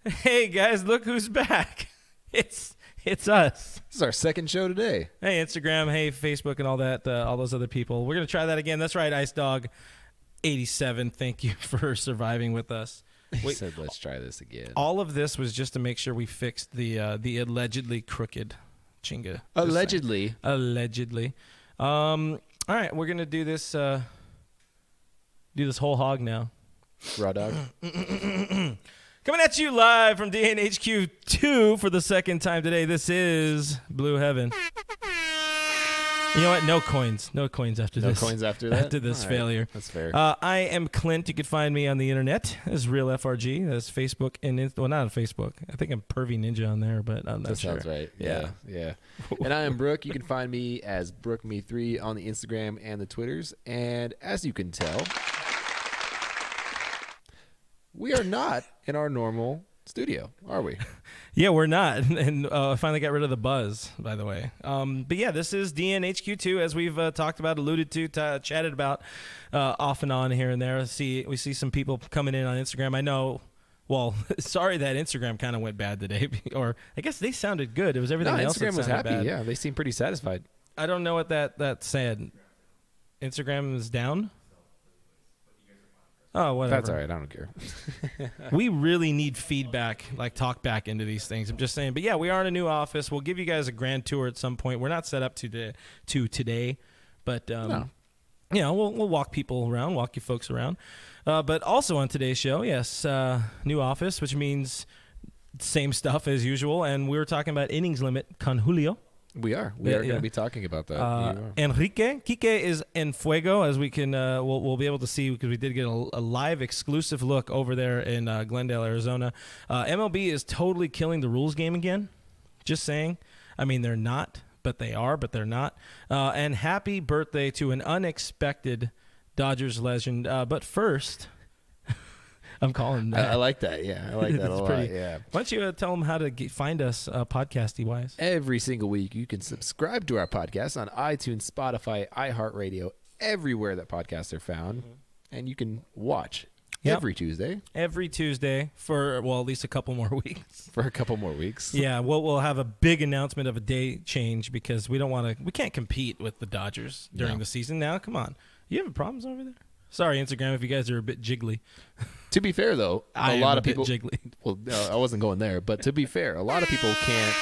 Hey guys, look who's back. It's us. This is our second show today. Hey Instagram, hey Facebook, and all that, all those other people. We're gonna try that again. That's right, Ice Dog 87. Thank you for surviving with us. He said, "Let's try this again." All of this was just to make sure we fixed the allegedly crooked Chinga. Allegedly. Allegedly. All right, we're gonna do this whole hog now. Raw dog. Coming at you live from DNHQ 2 for the second time today. This is Blue Heaven. You know what? No coins. No coins after this. No coins after that? After this All right. failure. That's fair. I am Clint. You can find me on the internet as Real FRG. That's Facebook and well, not on Facebook. I think I'm Pervy Ninja on there, but I'm not that sure. sounds right. Yeah. And I am Brooke. You can find me as BrookeMe3 on the Instagram and the Twitters. And as you can tell, we are not in our normal studio, are we? Yeah, we're not. And I finally got rid of the buzz, by the way. But yeah, this is DNHQ2, as we've talked about, alluded to, chatted about off and on here and there. We see some people coming in on Instagram. I know, well, sorry that Instagram kind of went bad today. Or I guess they sounded good. It was everything else that Instagram was sounded happy. bad. Yeah, they seem pretty satisfied. I don't know what that said. Instagram is down? Oh, whatever. That's all right. I don't care. We really need feedback, like talk back into these things. I'm just saying. But yeah, we are in a new office. We'll give you guys a grand tour at some point. We're not set up to today, but No. you know, we'll walk people around, walk you folks around. But also on today's show, yes, new office, which means same stuff as usual. And we were talking about innings limit con Julio. We are. We are going to be talking about that. Enrique. Kiké is in Fuego, as we can we'll be able to see, because we did get a live exclusive look over there in Glendale, Arizona. MLB is totally killing the rules game again. Just saying. I mean, they're not, but they are, but they're not. And happy birthday to an unexpected Dodgers legend. But first, I'm calling that. I like that. Yeah, I like that a lot. Yeah. Why don't you tell them how to find us podcasty wise? Every single week, you can subscribe to our podcast on iTunes, Spotify, iHeartRadio, everywhere that podcasts are found. And you can watch every Tuesday. Every Tuesday for, well, at least a couple more weeks. For a couple more weeks. Yeah, we'll have a big announcement of a day change, because we can't compete with the Dodgers during the season now. Come on. You having problems over there? Sorry, Instagram, if you guys are a bit jiggly. To be fair, though, a lot of people jiggly. Well, no, I wasn't going there, but to be fair, a lot of people can't.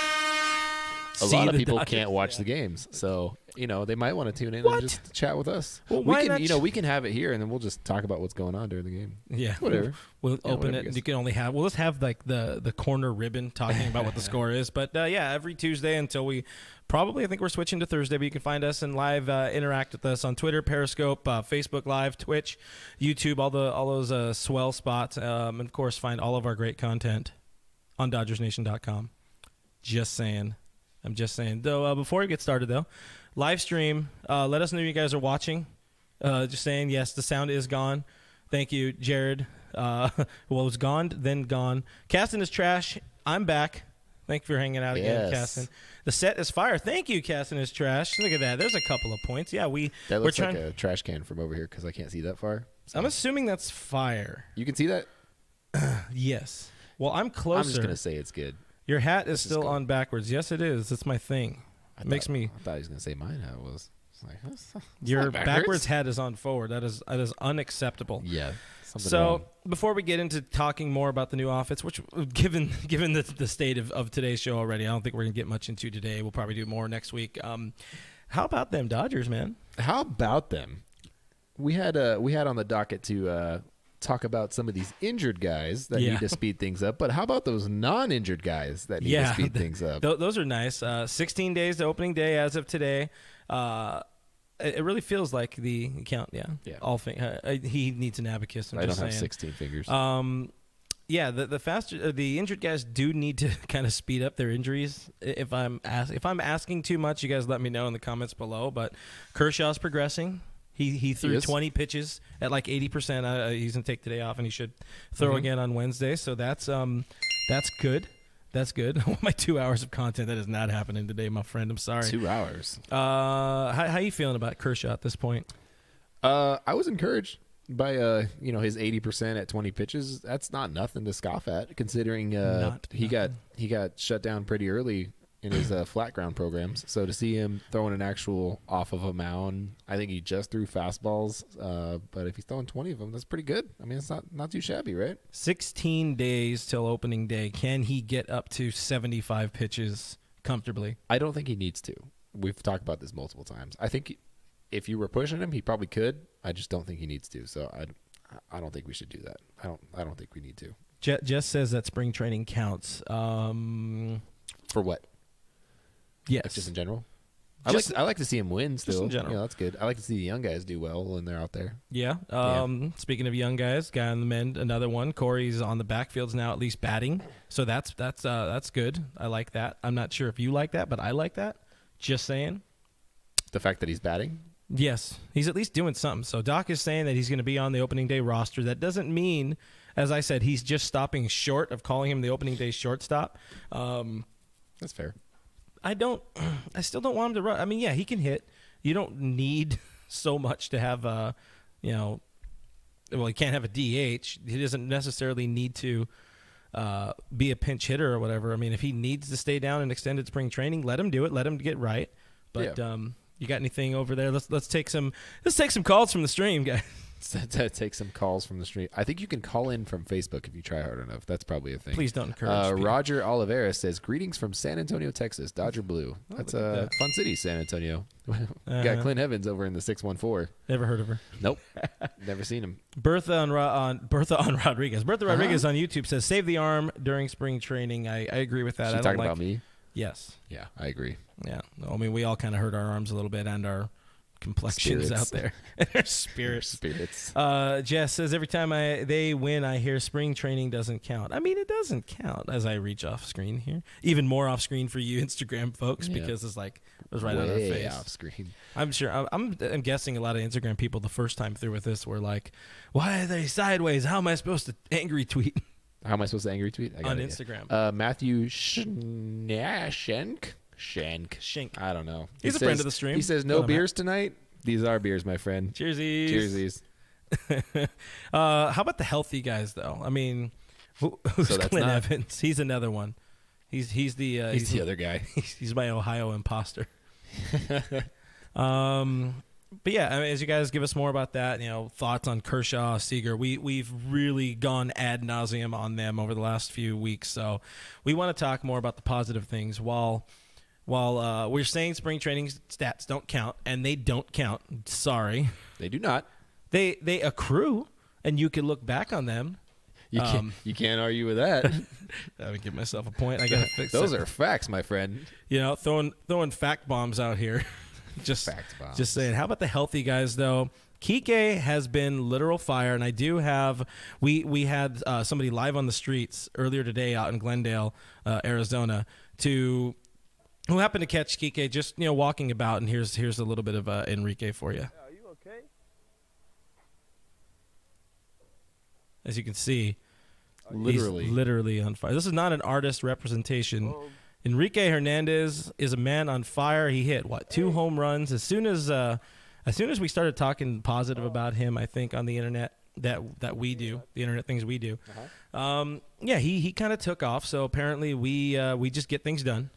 Can't watch the games, so they might want to tune in and just chat with us. Well, we can have it here, and then we'll just talk about what's going on during the game. Yeah, whatever. We'll open it. You can only have. We'll just have like the corner ribbon talking about what the score is. But yeah, every Tuesday until we probably, I think we're switching to Thursday. But you can find us and live interact with us on Twitter, Periscope, Facebook Live, Twitch, YouTube, all those swell spots, and of course find all of our great content on DodgersNation.com. Just saying. I'm just saying. Though, before we get started, though, live stream, let us know you guys are watching. Just saying, yes, the sound is gone. Thank you, Jared. Well, it was gone, then gone. Caston is trash. I'm back. Thank you for hanging out again, Caston. The set is fire. Thank you, Caston is trash. Look at that. There's a couple of points. Yeah, that looks like a trash can from over here, because I can't see that far. So. I'm assuming that's fire. You can see that? Yes. Well, I'm closer. I'm just going to say it's good. Your hat is still on backwards. Yes, it is. That's my thing. I thought he was going to say mine hat was. Your backwards hat is on forward. That is unacceptable. Yeah. So before we get into talking more about the new office, which given the state of today's show already, I don't think we're going to get much into today. We'll probably do more next week. How about them Dodgers, man? How about them? We had on the docket to talk about some of these injured guys that need to speed things up, but how about those non-injured guys that need to speed things up? Those are nice. 16 days to opening day as of today. It really feels like the count. All he needs an abacus. I don't have 16 fingers. The injured guys do need to kind of speed up their injuries. If I'm asking too much, you guys let me know in the comments below. But Kershaw's progressing. He threw 20 pitches at like 80%. He's going to take today off, and he should throw again on Wednesday. So that's good. That's good. My 2 hours of content, that is not happening today, my friend. I'm sorry. 2 hours. How you feeling about Kershaw at this point? I was encouraged. by his 80% at 20 pitches, that's not nothing to scoff at, considering he got shut down pretty early in his flat ground programs. So to see him throwing an actual off of a mound, I think he just threw fastballs. But if he's throwing 20 of them, that's pretty good. I mean, it's not too shabby, right? 16 days till opening day. Can he get up to 75 pitches comfortably? I don't think he needs to. We've talked about this multiple times. I think if you were pushing him, he probably could. I just don't think he needs to. So I don't think we should do that. I don't think we need to. Jess says that spring training counts. For what? Yes. Like just in general? I like to see him win still. Just in general. Yeah, that's good. I like to see the young guys do well when they're out there. Yeah. Speaking of young guys, guy on the mend, another one. Corey's on the backfields now, at least batting. So that's good. I like that. I'm not sure if you like that, but I like that. Just saying. The fact that he's batting? Yes. He's at least doing something. So Doc is saying that he's going to be on the opening day roster. That doesn't mean, as I said, he's just stopping short of calling him the opening day shortstop. That's fair. I still don't want him to run. I mean, yeah, he can hit. You don't need so much to have he can't have a DH. He doesn't necessarily need to be a pinch hitter or whatever. I mean, if he needs to stay down in extended spring training, let him do it. Let him get right. But you got anything over there? Let's take some calls from the stream, guys. Take some calls from the street. I think you can call in from Facebook if you try hard enough. That's probably a thing. Please don't encourage people. Roger Oliveira says, greetings from San Antonio, Texas. Dodger Blue. That's a fun city, San Antonio. Got Clint Evans over in the 614. Never heard of her. Nope. Never seen him. Bertha on Rodriguez. Bertha Rodriguez on YouTube says, save the arm during spring training. I agree with that. She's talking about me? Yes. Yeah, I agree. Yeah. I mean, we all kind of hurt our arms a little bit and our complexions out there. And our spirits. Jess says, every time they win, I hear spring training doesn't count. I mean, it doesn't count as I reach off screen here. Even more off screen for you Instagram folks because it's like it was right on our face. Off screen. I'm sure. I'm guessing a lot of Instagram people the first time through with this were like, why are they sideways? How am I supposed to angry tweet? How am I supposed to angry tweet? On Instagram. Matthew Schenk. I don't know. He's a friend of the stream. He says, no beers tonight? These are beers, my friend. Cheersies. How about the healthy guys, though? I mean, who's Clint Evans? He's another one. He's the other guy. He's my Ohio imposter. But yeah, I mean, as you guys give us more about that, thoughts on Kershaw, Seager, we've really gone ad nauseum on them over the last few weeks. So we want to talk more about the positive things while we're saying spring training stats don't count, and they don't count. Sorry. They do not. They accrue, and you can look back on them. You can't argue with that. I would give myself a point. I got to fix those are facts, my friend. Throwing fact bombs out here. Just saying. How about the healthy guys, though? Kiké has been literal fire, and I do have we had somebody live on the streets earlier today out in Glendale, Arizona, who happened to catch Kiké just walking about, and here's a little bit of Enrique for you. Are you okay? As you can see, literally he's literally on fire. This is not an artist representation. Enrique Hernandez is a man on fire. He hit 2 home runs as soon as we started talking positive about him. I think on the internet that we do, the internet things we do. He kind of took off. So apparently we just get things done.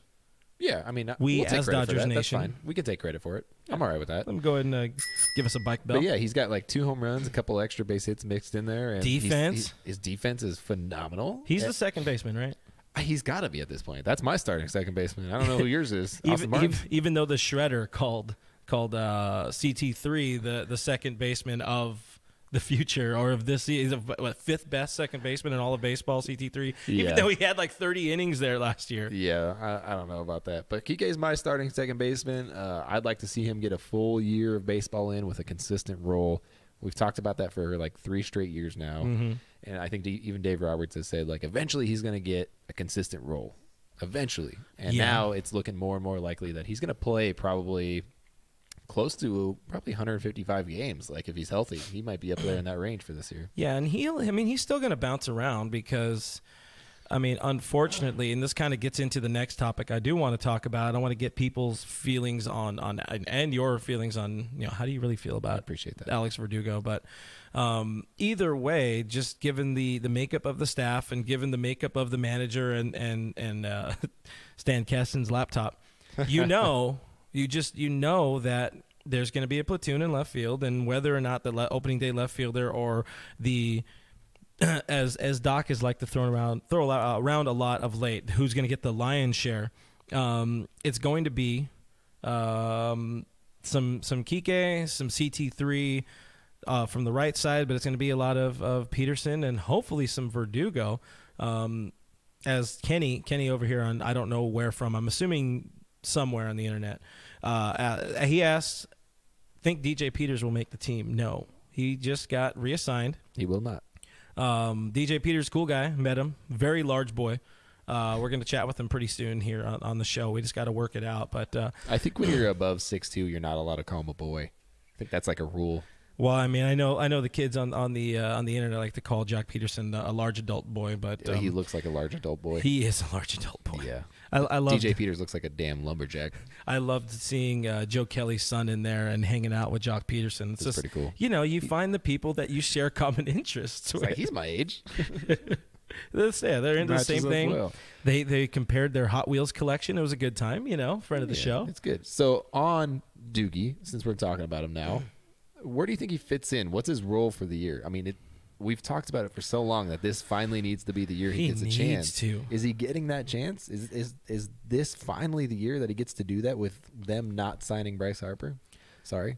Yeah, I mean, we'll as Dodgers Nation, that's fine. We can take credit for it. Yeah. I'm all right with that. Let me go ahead and give us a bike belt. But yeah, he's got 2 home runs, a couple extra base hits mixed in there, and defense. His defense is phenomenal. He's the second baseman, right? He's got to be at this point. That's my starting second baseman. I don't know who yours is. even though the shredder called CT3 the second baseman of the future or of this season, fifth best second baseman in all of baseball, CT3. Even though he had 30 innings there last year. Yeah, I don't know about that. But Kiké's my starting second baseman. I'd like to see him get a full year of baseball in with a consistent role. We've talked about that for 3 straight years now. Mm-hmm. And I think even Dave Roberts has said, eventually he's going to get a consistent role. Eventually. And now it's looking more and more likely that he's going to play probably close to 155 games. If he's healthy, he might be up there in that range for this year. Yeah, and he's still going to bounce around because I mean, unfortunately, and this kind of gets into the next topic I do want to talk about. I want to get people's feelings on and your feelings on, how do you really feel about appreciate that. Alex Verdugo. But either way, just given the makeup of the staff and given the makeup of the manager and Stan Keston's laptop, you know that there's going to be a platoon in left field, and whether or not the opening day left fielder or the as Doc is like to throw around a lot of late, who's going to get the lion's share? It's going to be some Kiké, some CT3 from the right side, but it's going to be a lot of Peterson and hopefully some Verdugo. As Kenny over here on, I don't know where from, I'm assuming somewhere on the internet, he asked, think DJ Peters will make the team? No, he just got reassigned. He will not. DJ Peters, cool guy, met him, very large boy. We're going to chat with him pretty soon here on the show. We just got to work it out. But I think when you're above 6'2", you're not allowed to call him a boy. I think that's like a rule. Well, I mean, I know the kids on the internet like to call Jock Peterson a large adult boy, but he looks like a large adult boy. He is a large adult boy. Yeah, I love DJ Peters looks like a damn lumberjack. I loved seeing Joe Kelly's son in there and hanging out with Jock Peterson. It's just pretty cool. You find the people that you share common interests with. Like, he's my age. They're into the same thing. Well. They compared their Hot Wheels collection. It was a good time, friend of the show. It's good. So on Doogie, since we're talking about him now, where do you think he fits in? What's his role for the year? I mean, we've talked about it for so long that this finally needs to be the year he gets a chance. Is he getting that chance? Is this finally the year that he gets to do that with them not signing Bryce Harper? Sorry.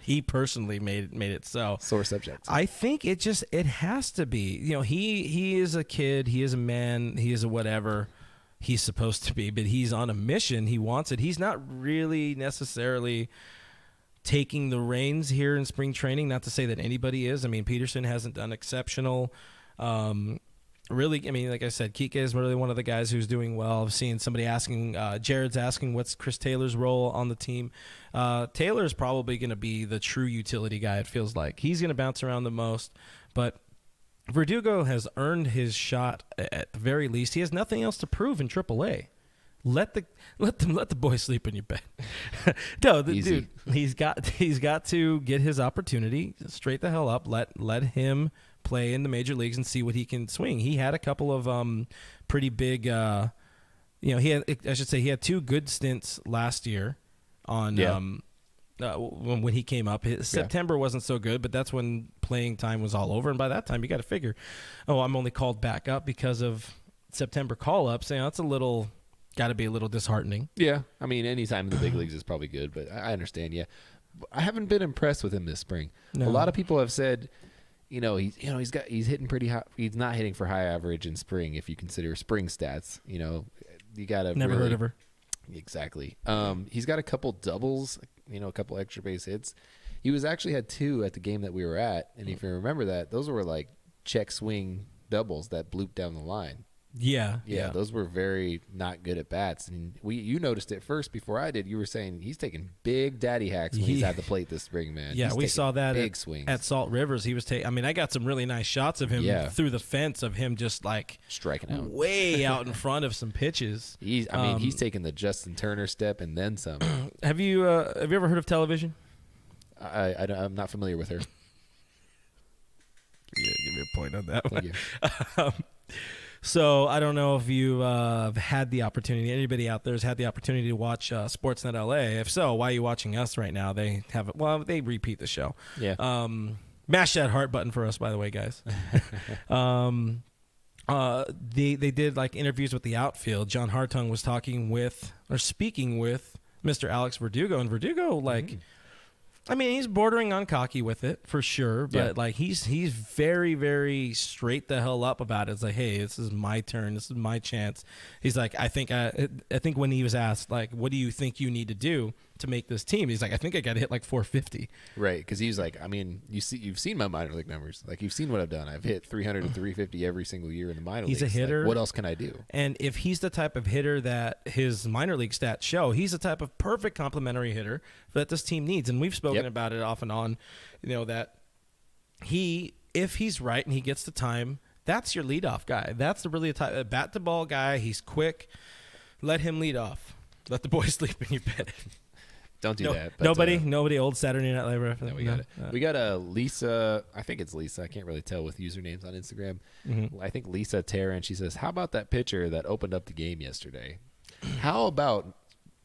He personally made it so. Sore subject. I think it has to be. He is a kid. He is a man. He is a whatever he's supposed to be. But he's on a mission. He wants it. He's not really necessarily taking the reins here in spring training. Not to say that anybody is. I mean, Peterson hasn't done exceptional. Really, I mean, like I said, Kiké is really one of the guys who's doing well. I've seen somebody asking, Jared's asking, what's Chris Taylor's role on the team? Taylor's probably going to be the true utility guy, it feels like. He's going to bounce around the most. But Verdugo has earned his shot at the very least. He has nothing else to prove in AAA. Let the boy sleep in your bed. No, dude, he's got to get his opportunity. Straight the hell up. Let him play in the major leagues and see what he can swing. He had a couple of pretty big. He had 2 good stints last year on when he came up. September wasn't so good, but that's when playing time was all over. And by that time, you got to figure, I'm only called back up because of September call-ups. That's got to be a little disheartening. Yeah, I mean, any time in the big leagues is probably good, but I understand. Yeah, I haven't been impressed with him this spring. No. A lot of people have said, he's hitting pretty high. He's not hitting for high average in spring if you consider spring stats. You got to never heard of her. Exactly. He's got a couple doubles. A couple extra base hits. He actually had 2 at the game that we were at, and if you remember that, those were like check swing doubles that blooped down the line. Yeah. Those were very not good at bats, and you noticed it first before I did. You were saying he's taking big daddy hacks when he's at the plate this spring, man. Yeah, we saw that big swings at Salt Rivers. He was taking. I mean, I got some really nice shots of him through the fence of him just like striking out way out in front of some pitches. He's taking the Justin Turner step and then some. Have you ever heard of television? I'm not familiar with her. Give me a point on that one. Thank you. So I don't know if you have had the opportunity. Anybody out there has had the opportunity to watch Sportsnet LA. If so, why are you watching us right now? They have it. Well, they repeat the show. Yeah. Mash that heart button for us, by the way, guys. They did like interviews with the outfield. John Hartung was speaking with Mr. Alex Verdugo, and Verdugo I mean, he's bordering on cocky with it for sure, but he's very, very straight the hell up about it. It's like, hey, this is my turn, this is my chance. He's like, I think when he was asked like, what do you think you need to do to make this team? He's like, I think I got to hit like 450. Right, because he's like, I mean, you've seen my minor league numbers. Like, you've seen what I've done. I've hit 300 to 350 every single year in the minor leagues. He's a hitter. Like, what else can I do? And if he's the type of hitter that his minor league stats show, he's the type of perfect complementary hitter that this team needs. And we've spoken about it off and on, that if he's right and he gets the time that's your leadoff guy. That's really a bat to ball guy. He's quick. Let him lead off. Let the boys sleep in your bed. Don't do that. But, nobody old Saturday Night Live reference. No, we got it. We got a Lisa. I think it's Lisa. I can't really tell with usernames on Instagram. Mm-hmm. I think Lisa Terra, and she says, "How about that pitcher that opened up the game yesterday? How about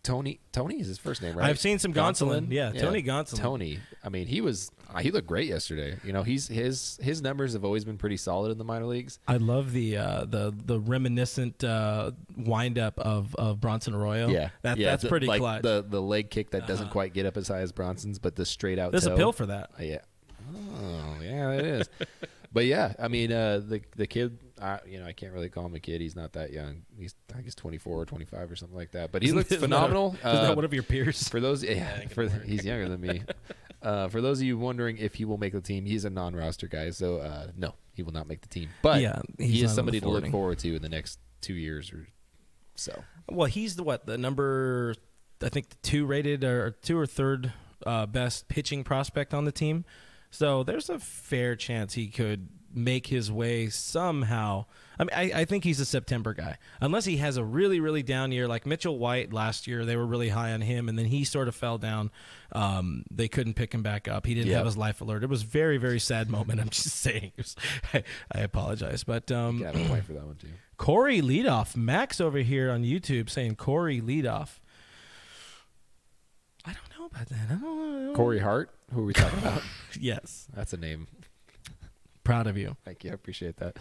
Tony? Tony is his first name, right? I've seen some Gonsolin. Yeah, Tony Gonsolin. Tony. I mean, he looked great yesterday. You know, his numbers have always been pretty solid in the minor leagues. I love the reminiscent wind up of Bronson Arroyo. Yeah, that's pretty like clutch. The leg kick that doesn't quite get up as high as Bronson's, but the straight out. There's toe. a pill for that. Yeah. Oh, yeah, it is. But yeah, I mean, the kid, I can't really call him a kid. He's not that young. I guess 24 or 25 or something like that. But he looks phenomenal. Isn't that one of your peers? For those, he's younger than me. For those of you wondering if he will make the team, he's a non-roster guy. So no, he will not make the team. But he is somebody to look forward to in the next 2 years or so. Well, he's the number, I think, the 2 rated or 2 or 3rd best pitching prospect on the team. So there's a fair chance he could make his way somehow. I mean, I think he's a September guy. Unless he has a really, really down year. Like Mitchell White last year, they were really high on him, and then he sort of fell down. They couldn't pick him back up. He didn't have his life alert. It was a very, very sad moment. I'm just saying. I apologize. But you got a point for that one, too. Corey leadoff. Max over here on YouTube saying Corey leadoff. I don't know about that. I don't know. Corey Hart? Who are we talking about? Yes. That's a name. Proud of you. Thank you. I appreciate that.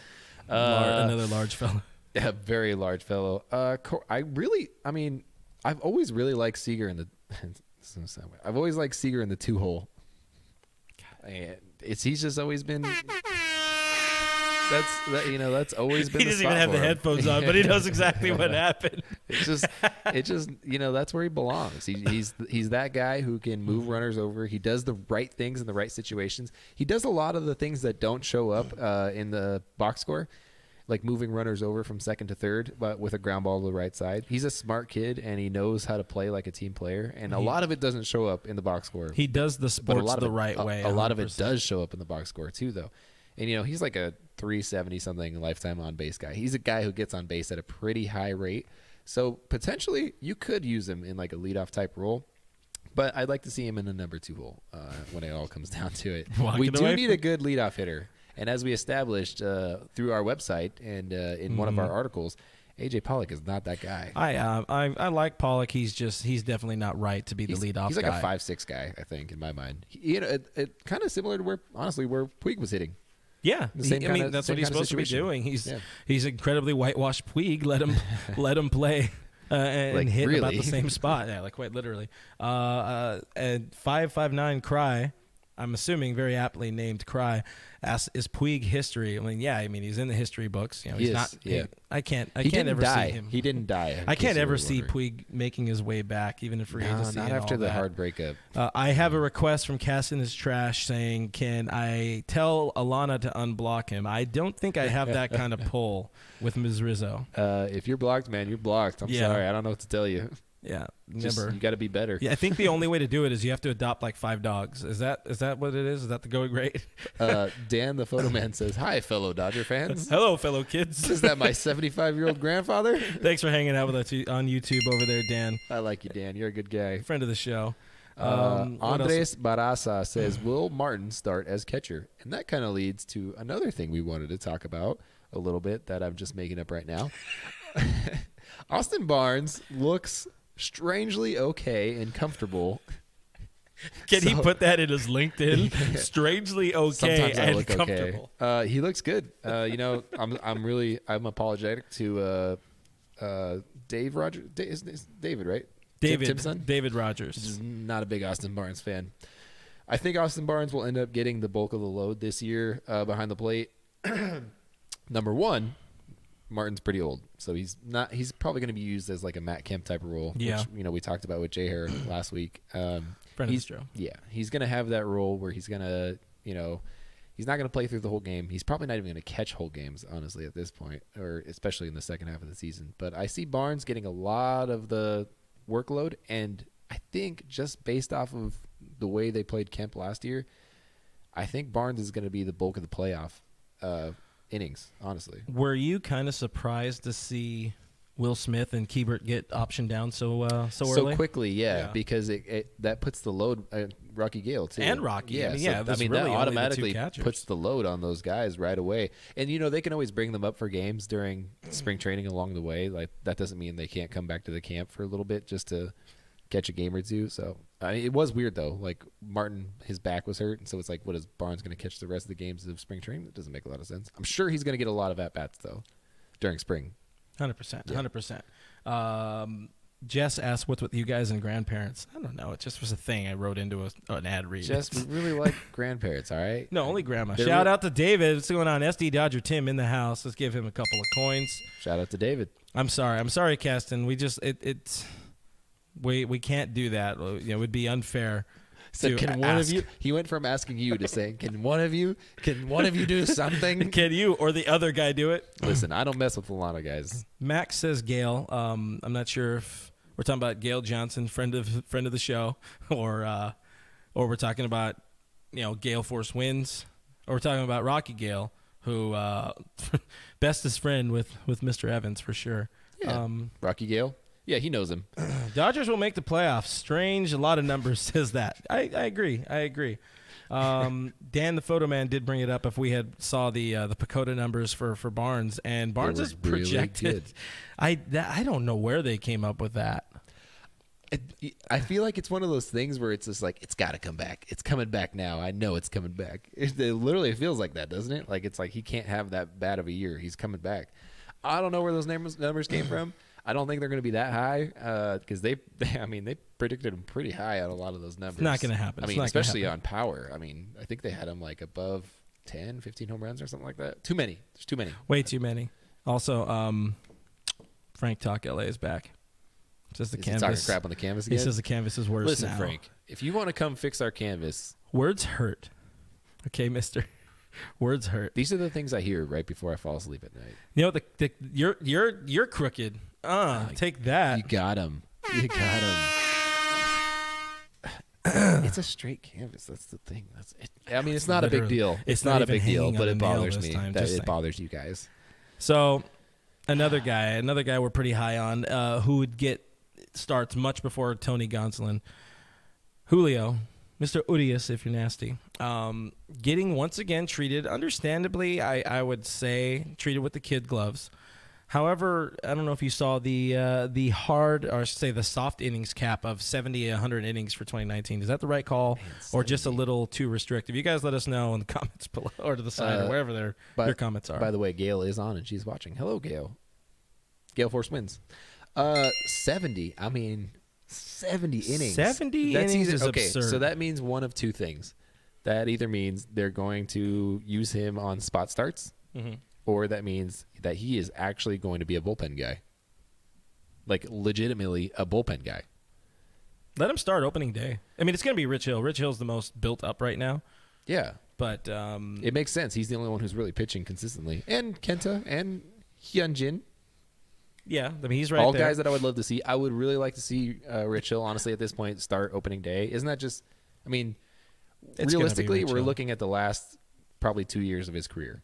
Another large fellow. Yeah, very large fellow. I've always really liked Seager in the I've always liked Seager in the 2-hole. And he's just always been that's always been he the doesn't spot even have for the him. headphones on, but he knows exactly what happened. It just that's where he belongs. He's that guy who can move runners over. He does the right things in the right situations. He does a lot of the things that don't show up in the box score, like moving runners over from second to third, but with a ground ball to the right side. He's a smart kid, and he knows how to play like a team player, and a lot of it doesn't show up in the box score. He does the sports the right way. A lot of it does show up in the box score, too, though. And, he's like a 370-something lifetime on-base guy. He's a guy who gets on base at a pretty high rate. So, potentially, you could use him in like a leadoff type role. But I'd like to see him in the number 2 hole when it all comes down to it. We do need a good leadoff hitter. And as we established through our website and in one of our articles, AJ Pollock is not that guy. I like Pollock. He's definitely not right to be the leadoff guy. He's like a 5'6" guy, I think, in my mind. It kind of similar to where Puig was hitting. Yeah, that's what he's supposed to be doing. He's incredibly whitewashed Puig. Let him play and hit really? About the same spot. Yeah, like quite literally. And 559 Cry, I'm assuming very aptly named Cry, asks, is Puig history? He's in the history books. He's not. Yeah. I can't ever see him. He didn't die. I can't ever see Puig making his way back, even if free agency. Not after the hard breakup. I have a request from Cass in his trash saying, can I tell Alana to unblock him? I don't think I have that kind of pull with Ms. Rizzo. If you're blocked, man, you're blocked. I'm sorry. I don't know what to tell you. Yeah, you got to be better. Yeah, I think the only way to do it is you have to adopt like 5 dogs. Is that what it is? Is that the going rate? Dan, the photo man, says, "Hi, fellow Dodger fans. Hello, fellow kids. Is that my 75-year-old grandfather? Thanks for hanging out with us on YouTube over there, Dan. I like you, Dan. You're a good guy. Friend of the show. Andres Barasa says, "Will Martin start as catcher?" And that kind of leads to another thing we wanted to talk about a little bit that I'm just making up right now. Austin Barnes looks strangely okay and comfortable. Can he put that in his LinkedIn? Strangely okay and comfortable. Okay. He looks good. I'm apologetic to Dave Rogers. David, right? David Rogers. Is not a big Austin Barnes fan. I think Austin Barnes will end up getting the bulk of the load this year behind the plate. Number one, Martin's pretty old, so he's probably going to be used as like a Matt Kemp type of role. Yeah. Which, we talked about with Jay Hare last week. Friend of the show. Yeah, he's going to have that role where he's going to, he's not going to play through the whole game. He's probably not even going to catch whole games, honestly, at this point, or especially in the second half of the season. But I see Barnes getting a lot of the workload, and I think just based off of the way they played Kemp last year, I think Barnes is going to be the bulk of the playoff innings, honestly. Were you kind of surprised to see Will Smith and Keibert get optioned down so early? Quickly? Yeah, because that puts the load. Rocky Gale too, and Rocky. Yeah, that really automatically puts the load on those guys right away. And they can always bring them up for games during spring training along the way. Like that doesn't mean they can't come back to the camp for a little bit just to catch a game or two. So it was weird though. Like Martin, his back was hurt, and so it's like, what is Barnes going to catch the rest of the games of spring training? That doesn't make a lot of sense. I'm sure he's going to get a lot of at bats though during spring. 100%. Jess asked, "What's with you guys and grandparents?" I don't know. It just was a thing I wrote into an ad read. Jess, we really like grandparents. All right. No, only grandma. Shout out to David. What's going on? SD Dodger Tim in the house. Let's give him a couple of coins. Shout out to David. I'm sorry, Caston. We just we can't do that. It would be unfair. So can one of you? He went from asking you to saying, "Can one of you do something?" Can you or the other guy do it? Listen, I don't mess with Alana, guys. Max says Gail. I'm not sure if we're talking about Gail Johnson, friend of the show, or we're talking about Gale Force Wins, or we're talking about Rocky Gale, who bestest friend with Mr. Evans for sure. Yeah. Rocky Gale. Yeah, he knows him. Dodgers will make the playoffs. Strange. A lot of numbers says that. I agree. Dan the photo man did bring it up if we had saw the Pacoda numbers for Barnes, and Barnes is projected. Really I don't know where they came up with that. I feel like it's one of those things where it's just like, it's got to come back. It's coming back now. I know it's coming back. It literally feels like that, doesn't it? Like it's like he can't have that bad of a year. He's coming back. I don't know where those numbers came from. I don't think they're going to be that high because they predicted him pretty high on a lot of those numbers. It's not going to happen. Especially on power. I think they had him like above 10, 15 home runs or something like that. Too many. There's too many. Way too many. Also, Frank Talk LA is back. Says the canvas. Talking crap on the canvas again? He says the canvas is worse. Listen, now. Frank, if you want to come fix our canvas, words hurt. Okay, mister. Words hurt. These are the things I hear right before I fall asleep at night. You're crooked. Take that. You got him. It's a straight canvas. That's the thing. That's it. It's not a big deal. It's not a big deal, but it bothers me that it bothers you guys. So another guy we're pretty high on, who would get starts much before Tony Gonsolin. Julio. Mr. Urias, if you're nasty, getting once again treated, understandably, I would say, treated with the kid gloves. However, I don't know if you saw the hard, or I should say the soft innings cap of 70, 100 innings for 2019. Is that the right call, or just a little too restrictive? You guys let us know in the comments below, or to the side, or wherever your comments are. By the way, Gail is on and she's watching. Hello, Gail. Gail Force Wins. 70. 70 innings. 70 innings is absurd. So that means one of two things. That either means they're going to use him on spot starts, or that means that he is actually going to be a bullpen guy. Like, legitimately a bullpen guy. Let him start opening day. It's going to be Rich Hill. Rich Hill's the most built up right now. Yeah. But it makes sense. He's the only one who's really pitching consistently. And Kenta and Hyunjin. Yeah, he's right all there. Guys that I would love to see. I would really like to see Rich Hill, honestly, at this point, start opening day. Isn't that just, realistically, we're looking at the last probably 2 years of his career.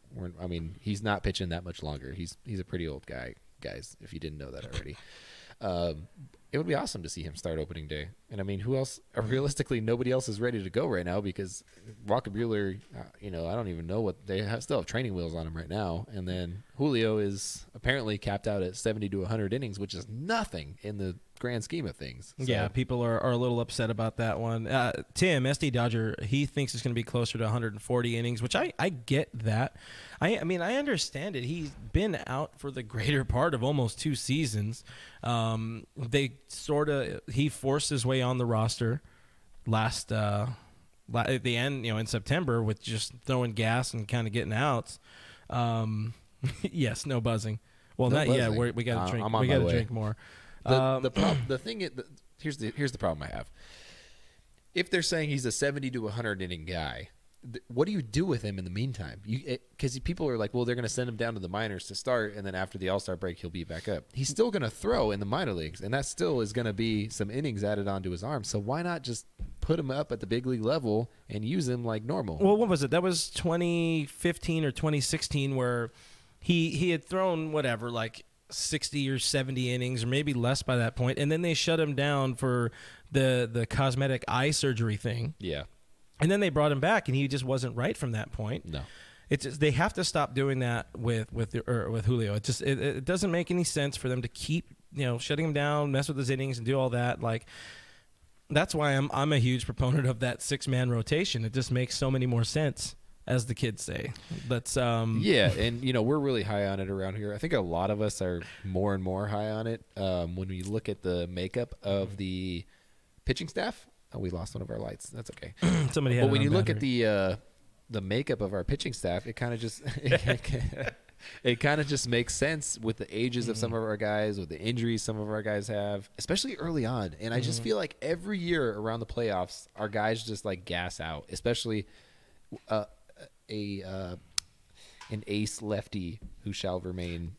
He's not pitching that much longer. He's a pretty old guy, guys, if you didn't know that already. It would be awesome to see him start opening day. And who else? Realistically, nobody else is ready to go right now because Walker Buehler, I don't even know what they still have training wheels on him right now. And then Julio is apparently capped out at 70 to 100 innings, which is nothing in the grand scheme of things. So. Yeah, people are a little upset about that one. Tim, SD Dodger, he thinks it's going to be closer to 140 innings, which I get that. I understand it. He's been out for the greater part of almost 2 seasons. He forced his way on the roster at the end, in September with just throwing gas and kind of getting outs. Yes, no buzzing. Well, no not buzzing. yet. We got to drink. We got to drink more. Here's the problem I have. If they're saying he's a 70 to 100 inning guy, what do you do with him in the meantime? Because people are like, well, they're going to send him down to the minors to start, and then after the All-Star break, he'll be back up. He's still going to throw in the minor leagues, and that still is going to be some innings added onto his arm. So why not just put him up at the big league level and use him like normal. Well, what was it? That was 2015 or 2016 where he had thrown whatever, like 60 or 70 innings or maybe less by that point, and then they shut him down for the cosmetic eye surgery thing. Yeah. And then they brought him back, and he just wasn't right from that point. No. It's just, they have to stop doing that with Julio. It just it doesn't make any sense for them to keep shutting him down, mess with his innings, and do all that. Like, that's why I'm a huge proponent of that 6-man rotation. It just makes so many more sense, as the kids say. That's yeah, and we're really high on it around here. I think a lot of us are more and more high on it. When we look at the makeup of the pitching staff. Oh, we lost one of our lights. That's okay. Somebody had. But when you look at the makeup of our pitching staff, it kind of just it kind of just makes sense with the ages of some of our guys, with the injuries some of our guys have, especially early on. And I just feel like every year around the playoffs, our guys just like gas out, especially an ace lefty who shall remain,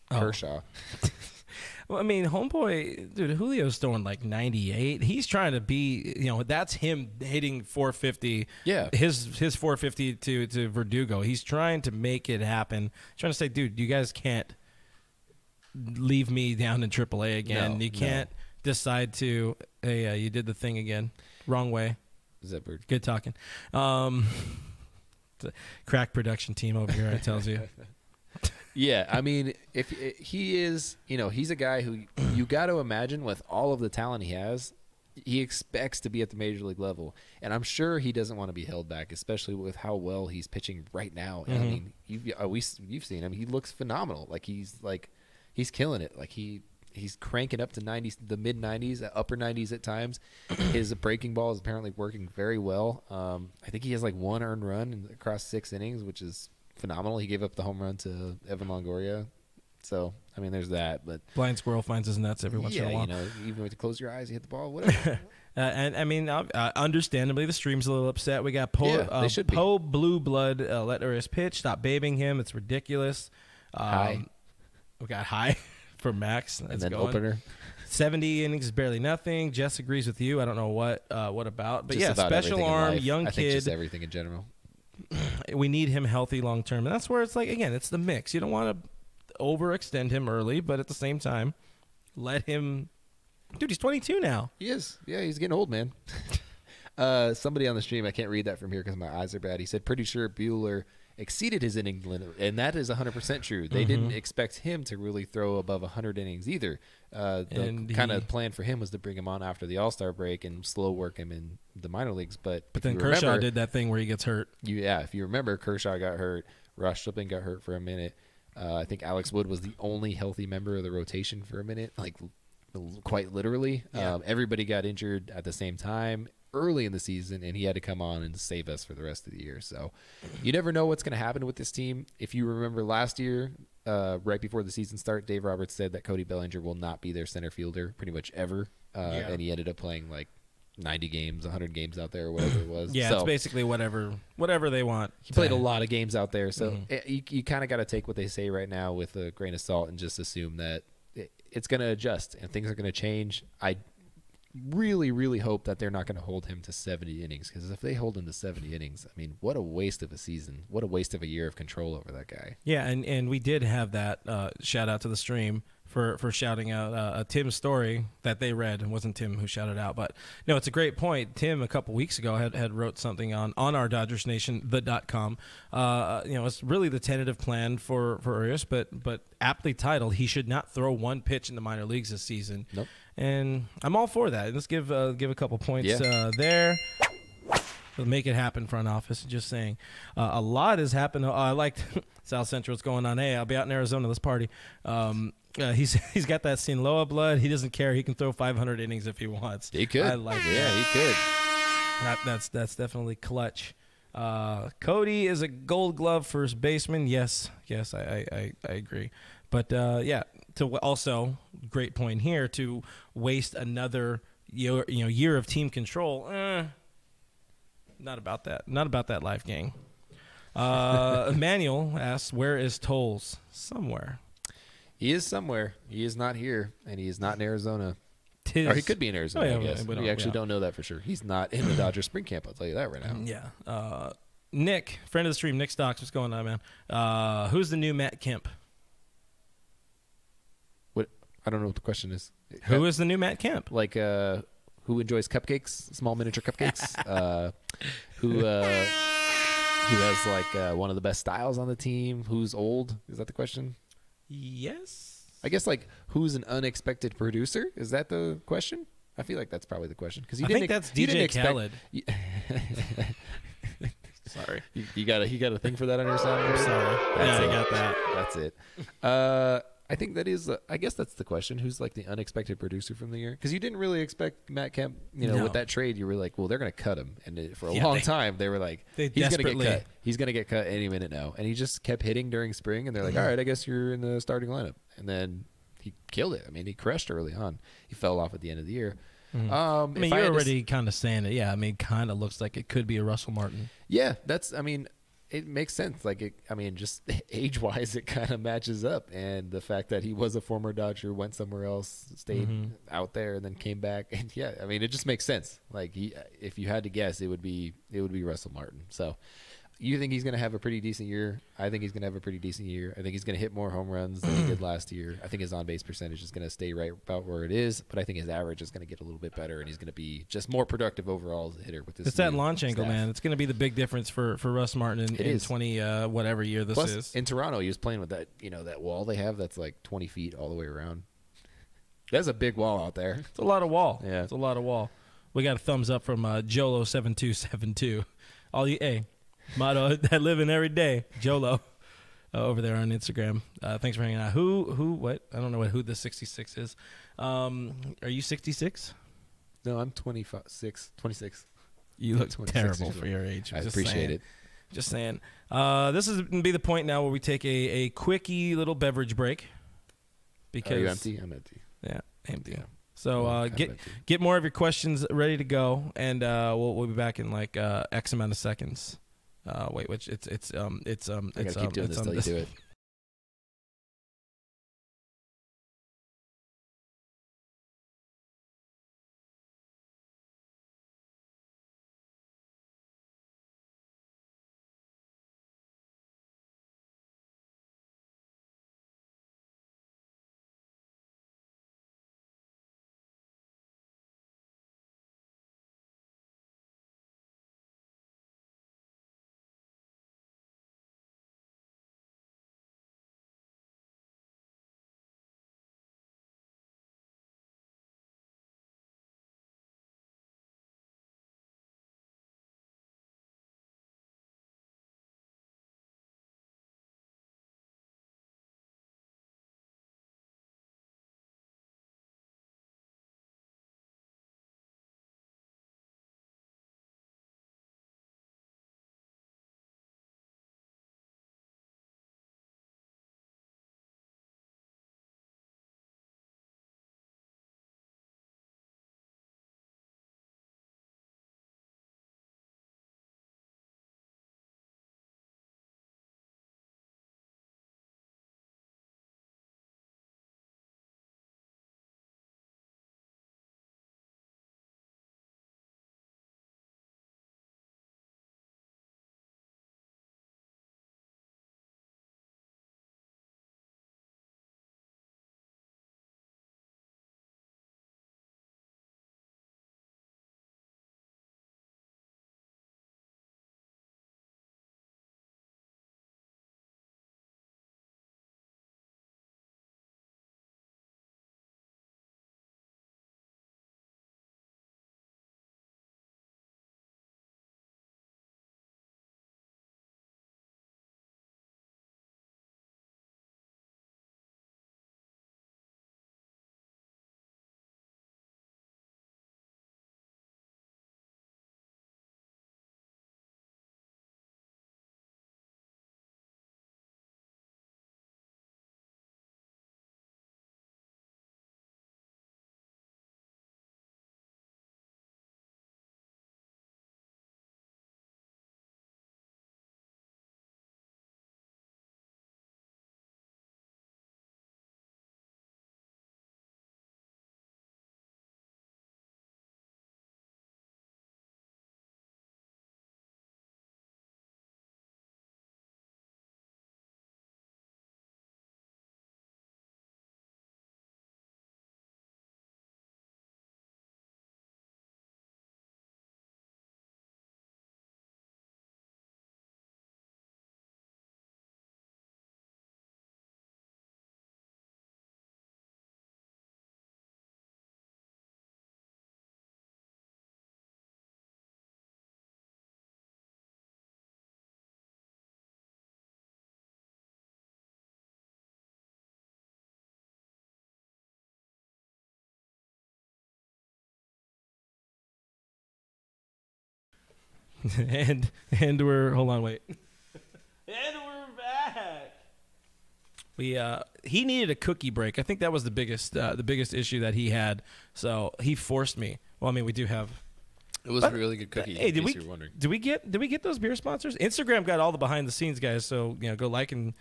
Kershaw. Well, I mean, homeboy, dude, Julio's throwing like 98. He's trying to be, that's him hitting 450. Yeah. His 450 to Verdugo. He's trying to make it happen. Trying to say, dude, you guys can't leave me down in AAA again. You can't decide to, hey, you did the thing again. Wrong way. Zippered. Good talking. The crack production team over here, I tells you. Yeah, I mean, if he is, he's a guy who you got to imagine with all of the talent he has, he expects to be at the major league level, and I'm sure he doesn't want to be held back, especially with how well he's pitching right now. And I mean, you've seen him; he looks phenomenal. Like he's killing it. Like he's cranking up to 90s, the mid 90s, upper 90s at times. His breaking ball is apparently working very well. I think he has like 1 earned run across 6 innings, which is phenomenal. He gave up the home run to Evan Longoria. So, I mean, there's that. But blind squirrel finds his nuts every once in a while. Even when you close your eyes, you hit the ball, whatever. And, I mean, understandably, the stream's a little upset. We got Poe Blue Blood let Urias pitch. Stop babying him. It's ridiculous. High. We got high for Max. And then opener. 70 innings is barely nothing. Jess agrees with you. I don't know what about. But, just about special arm, young I kid. think just everything in general. We need him healthy long term, and that's where it's like, again, it's the mix. You don't want to overextend him early, but at the same time, let him. Dude, he's 22 now. He is. Yeah, he's getting old, man. Somebody on the stream, I can't read that from here because my eyes are bad. He said, pretty sure Bueller exceeded his inning limit, and that is 100% true. They didn't expect him to really throw above 100 innings either. The kind of plan for him was to bring him on after the All-Star break and slow work him in the minor leagues. But then Kershaw did that thing where he gets hurt. If you remember, Kershaw got hurt. Ross Stripling got hurt for a minute. I think Alex Wood was the only healthy member of the rotation for a minute, like quite literally. Yeah. Everybody got injured at the same time early in the season, and he had to come on and save us for the rest of the year. So you never know what's going to happen with this team. If you remember last year, right before the season start, Dave Roberts said that Cody Bellinger will not be their center fielder pretty much ever. And he ended up playing like 90 games, 100 games out there or whatever it was. Yeah, it's basically whatever they want. He played a lot of games out there. So you kind of got to take what they say right now with a grain of salt and just assume that it's going to adjust and things are going to change. I really, really hope that they're not going to hold him to 70 innings, because if they hold him to 70 innings, I mean, what a waste of a season. What a waste of a year of control over that guy. Yeah, and we did have that shout out to the stream for shouting out a Tim story that they read. It wasn't Tim who shouted out, but no, it's a great point. Tim a couple weeks ago had wrote something on our Dodgers Nation, the.com. It's really the tentative plan for Urias, but aptly titled, he should not throw one pitch in the minor leagues this season. Nope. And I'm all for that. Let's give a couple points there. Make it happen, front office. Just saying. A lot has happened. I liked South Central. What's going on? Hey, I'll be out in Arizona. Let's party. He's got that Sinaloa blood. He doesn't care. He can throw 500 innings if he wants. He could. I like it. Yeah, he could. That's definitely clutch. Cody is a Gold Glove first baseman. Yes, I agree. But to also great point here to waste another year of team control. Not about that. Not about that life, gang. Emmanuel asks, where is Tolles? Somewhere. He is somewhere. He is not here, and he is not in Arizona. Or he could be in Arizona, Oh, yeah, I guess. we We actually don't know that for sure. He's not in the Dodgers spring camp, I'll tell you that right now. Yeah. Nick, friend of the stream, Nick Stocks, what's going on, man? Who's the new Matt Kemp? What? I don't know what the question is. Who is the new Matt Kemp? Like, who enjoys cupcakes, small miniature cupcakes? Who has like one of the best styles on the team? Who's old? Is that the question? Yes. I guess like who's an unexpected producer? Is that the question? I feel like that's probably the question because I think that's DJ Khaled. Sorry, you got a thing for that on your soundboard? Sorry, I got that. That's it. I think that is. I guess that's the question. Who's like the unexpected producer from the year? Because you didn't really expect Matt Kemp. No. With that trade, you were like, well, they're going to cut him, and for a long time, they were like, he's going to get cut. He's going to get cut any minute now, and he just kept hitting during spring, and they're like, all right, I guess you're in the starting lineup, and then he killed it. I mean, he crushed early on. He fell off at the end of the year. I mean, you're already kind of saying it. Yeah, I mean, kind of looks like it could be a Russell Martin. Yeah, that's. I mean. It makes sense. Like, just age-wise, it kind of matches up. And the fact that he was a former Dodger, went somewhere else, stayed out there, and then came back. And yeah, I mean, it just makes sense. Like, if you had to guess, it would be Russell Martin. So, you think he's going to have a pretty decent year? I think he's going to have a pretty decent year. I think he's going to hit more home runs than he did last year. I think his on-base percentage is going to stay right about where it is, but I think his average is going to get a little bit better, and he's going to be just more productive overall as a hitter with this. It's that launch angle, man. It's going to be the big difference for Russ Martin in 20 whatever year this Plus, is. In Toronto, he was playing with that that wall they have that's like 20 feet all the way around. That's a big wall out there. It's a lot of wall. Yeah, it's a lot of wall. We got a thumbs up from Jolo7272. Motto that living every day, Jolo, over there on Instagram. Thanks for hanging out. What? I don't know who the 66 is. Are you 66? No, I'm 26. You look terrible for your age. I appreciate it. Just saying. This is going to be the point now where we take a quickie little beverage break. Because are you empty? I'm empty. Yeah, empty. Yeah. So get more of your questions ready to go, and we'll be back in like X amount of seconds. I gotta keep doing this till you do it. and we're hold on, wait. And we're back. He needed a cookie break. I think that was the biggest issue that he had. So he forced me. Well, I mean, we do have. It was a really good cookie. Hey, in case you were wondering. did we get those beer sponsors? Instagram got all the behind the scenes guys. So go like and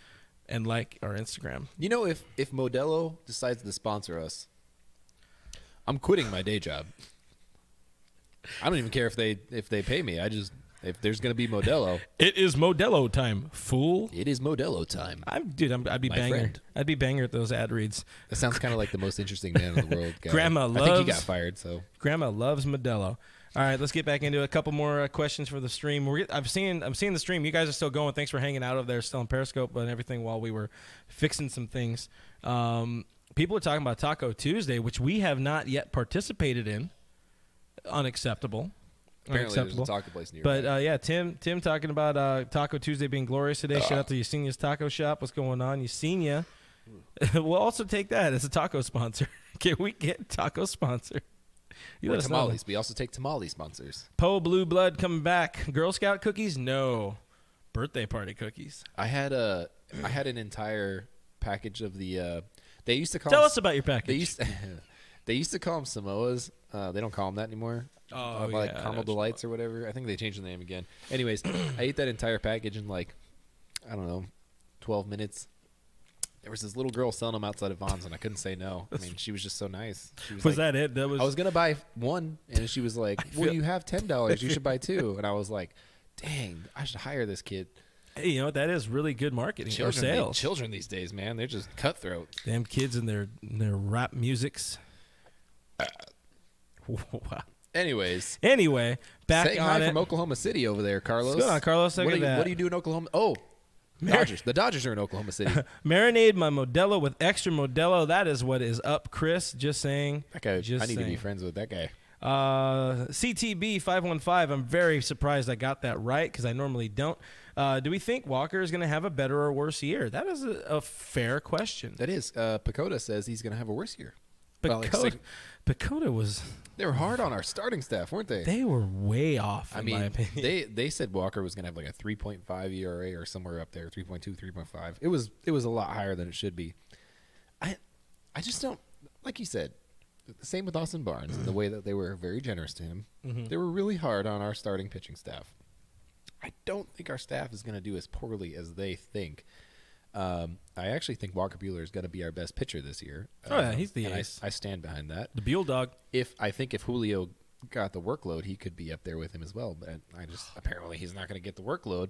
like our Instagram. You know, if Modelo decides to sponsor us, I'm quitting my day job. I don't even care if they pay me. If there's gonna be Modelo, It is Modelo time, fool. it is Modelo time. I'd be My banger. friend. I'd be banger at those ad reads. That sounds kind of like the most interesting man in the world. Guy. Grandma I think he loves- got fired. So Grandma loves Modelo. All right, let's get back into a couple more questions for the stream. I'm seeing the stream. You guys are still going. Thanks for hanging out over there, still on Periscope and everything while we were fixing some things. People are talking about Taco Tuesday, which we have not yet participated in. Unacceptable. apparently there's a taco place near. But Tim talking about Taco Tuesday being glorious today. Shout out to Yesenia's Taco Shop. What's going on, Yesenia? We'll also take that as a taco sponsor. Can we get taco sponsor? You Or let us know. tamales. We also take tamale sponsors. Poe Blue Blood coming back. Girl Scout cookies? No. Birthday party cookies. I had an entire package of the. They used to call. Tell them, us about your package. They used to call them Samoas. They don't call them that anymore. Like caramel delights or whatever. I think they changed the name again. Anyways, I ate that entire package in like, I don't know, 12 minutes. There was this little girl selling them outside of Vons, and I couldn't say no. I mean, she was just so nice. She Was like, that it? That was. I was gonna buy one, and she was like, "Well, you have $10. You should buy two." And I was like, "Dang, I should hire this kid." Hey, you know what? That is really good marketing or sales. Children these days, man, they're just cutthroat. Damn kids and their rap musics. Wow. Anyways, back say on hi it. from Oklahoma City over there, Carlos. What's going on, Carlos? Look What at that. do you do in Oklahoma? Oh, Dodgers. The Dodgers are in Oklahoma City. Marinade my Modelo with extra Modelo. That is what is up, Chris. Just saying. That guy. Just I need to be saying. friends with that guy. CTB 515. I'm very surprised I got that right because I normally don't. Do we think Walker is going to have a better or worse year? That is a fair question. That is. Pacoda says he's going to have a worse year. Well, Pacoda was. They were hard on our starting staff, weren't they? They were way off. I in my mean, opinion. they said Walker was going to have like a 3.5 ERA or somewhere up there, 3.2, 3.5. It was a lot higher than it should be. I just don't, like you said, the same with Austin Barnes in the way that they were very generous to him. Mm-hmm. They were really hard on our starting pitching staff. I don't think our staff is going to do as poorly as they think. I actually think Walker Buehler is going to be our best pitcher this year. Oh, yeah, he's the and ace. I stand behind that. The Buell dog. If Julio got the workload, he could be up there with him as well. But apparently he's not going to get the workload.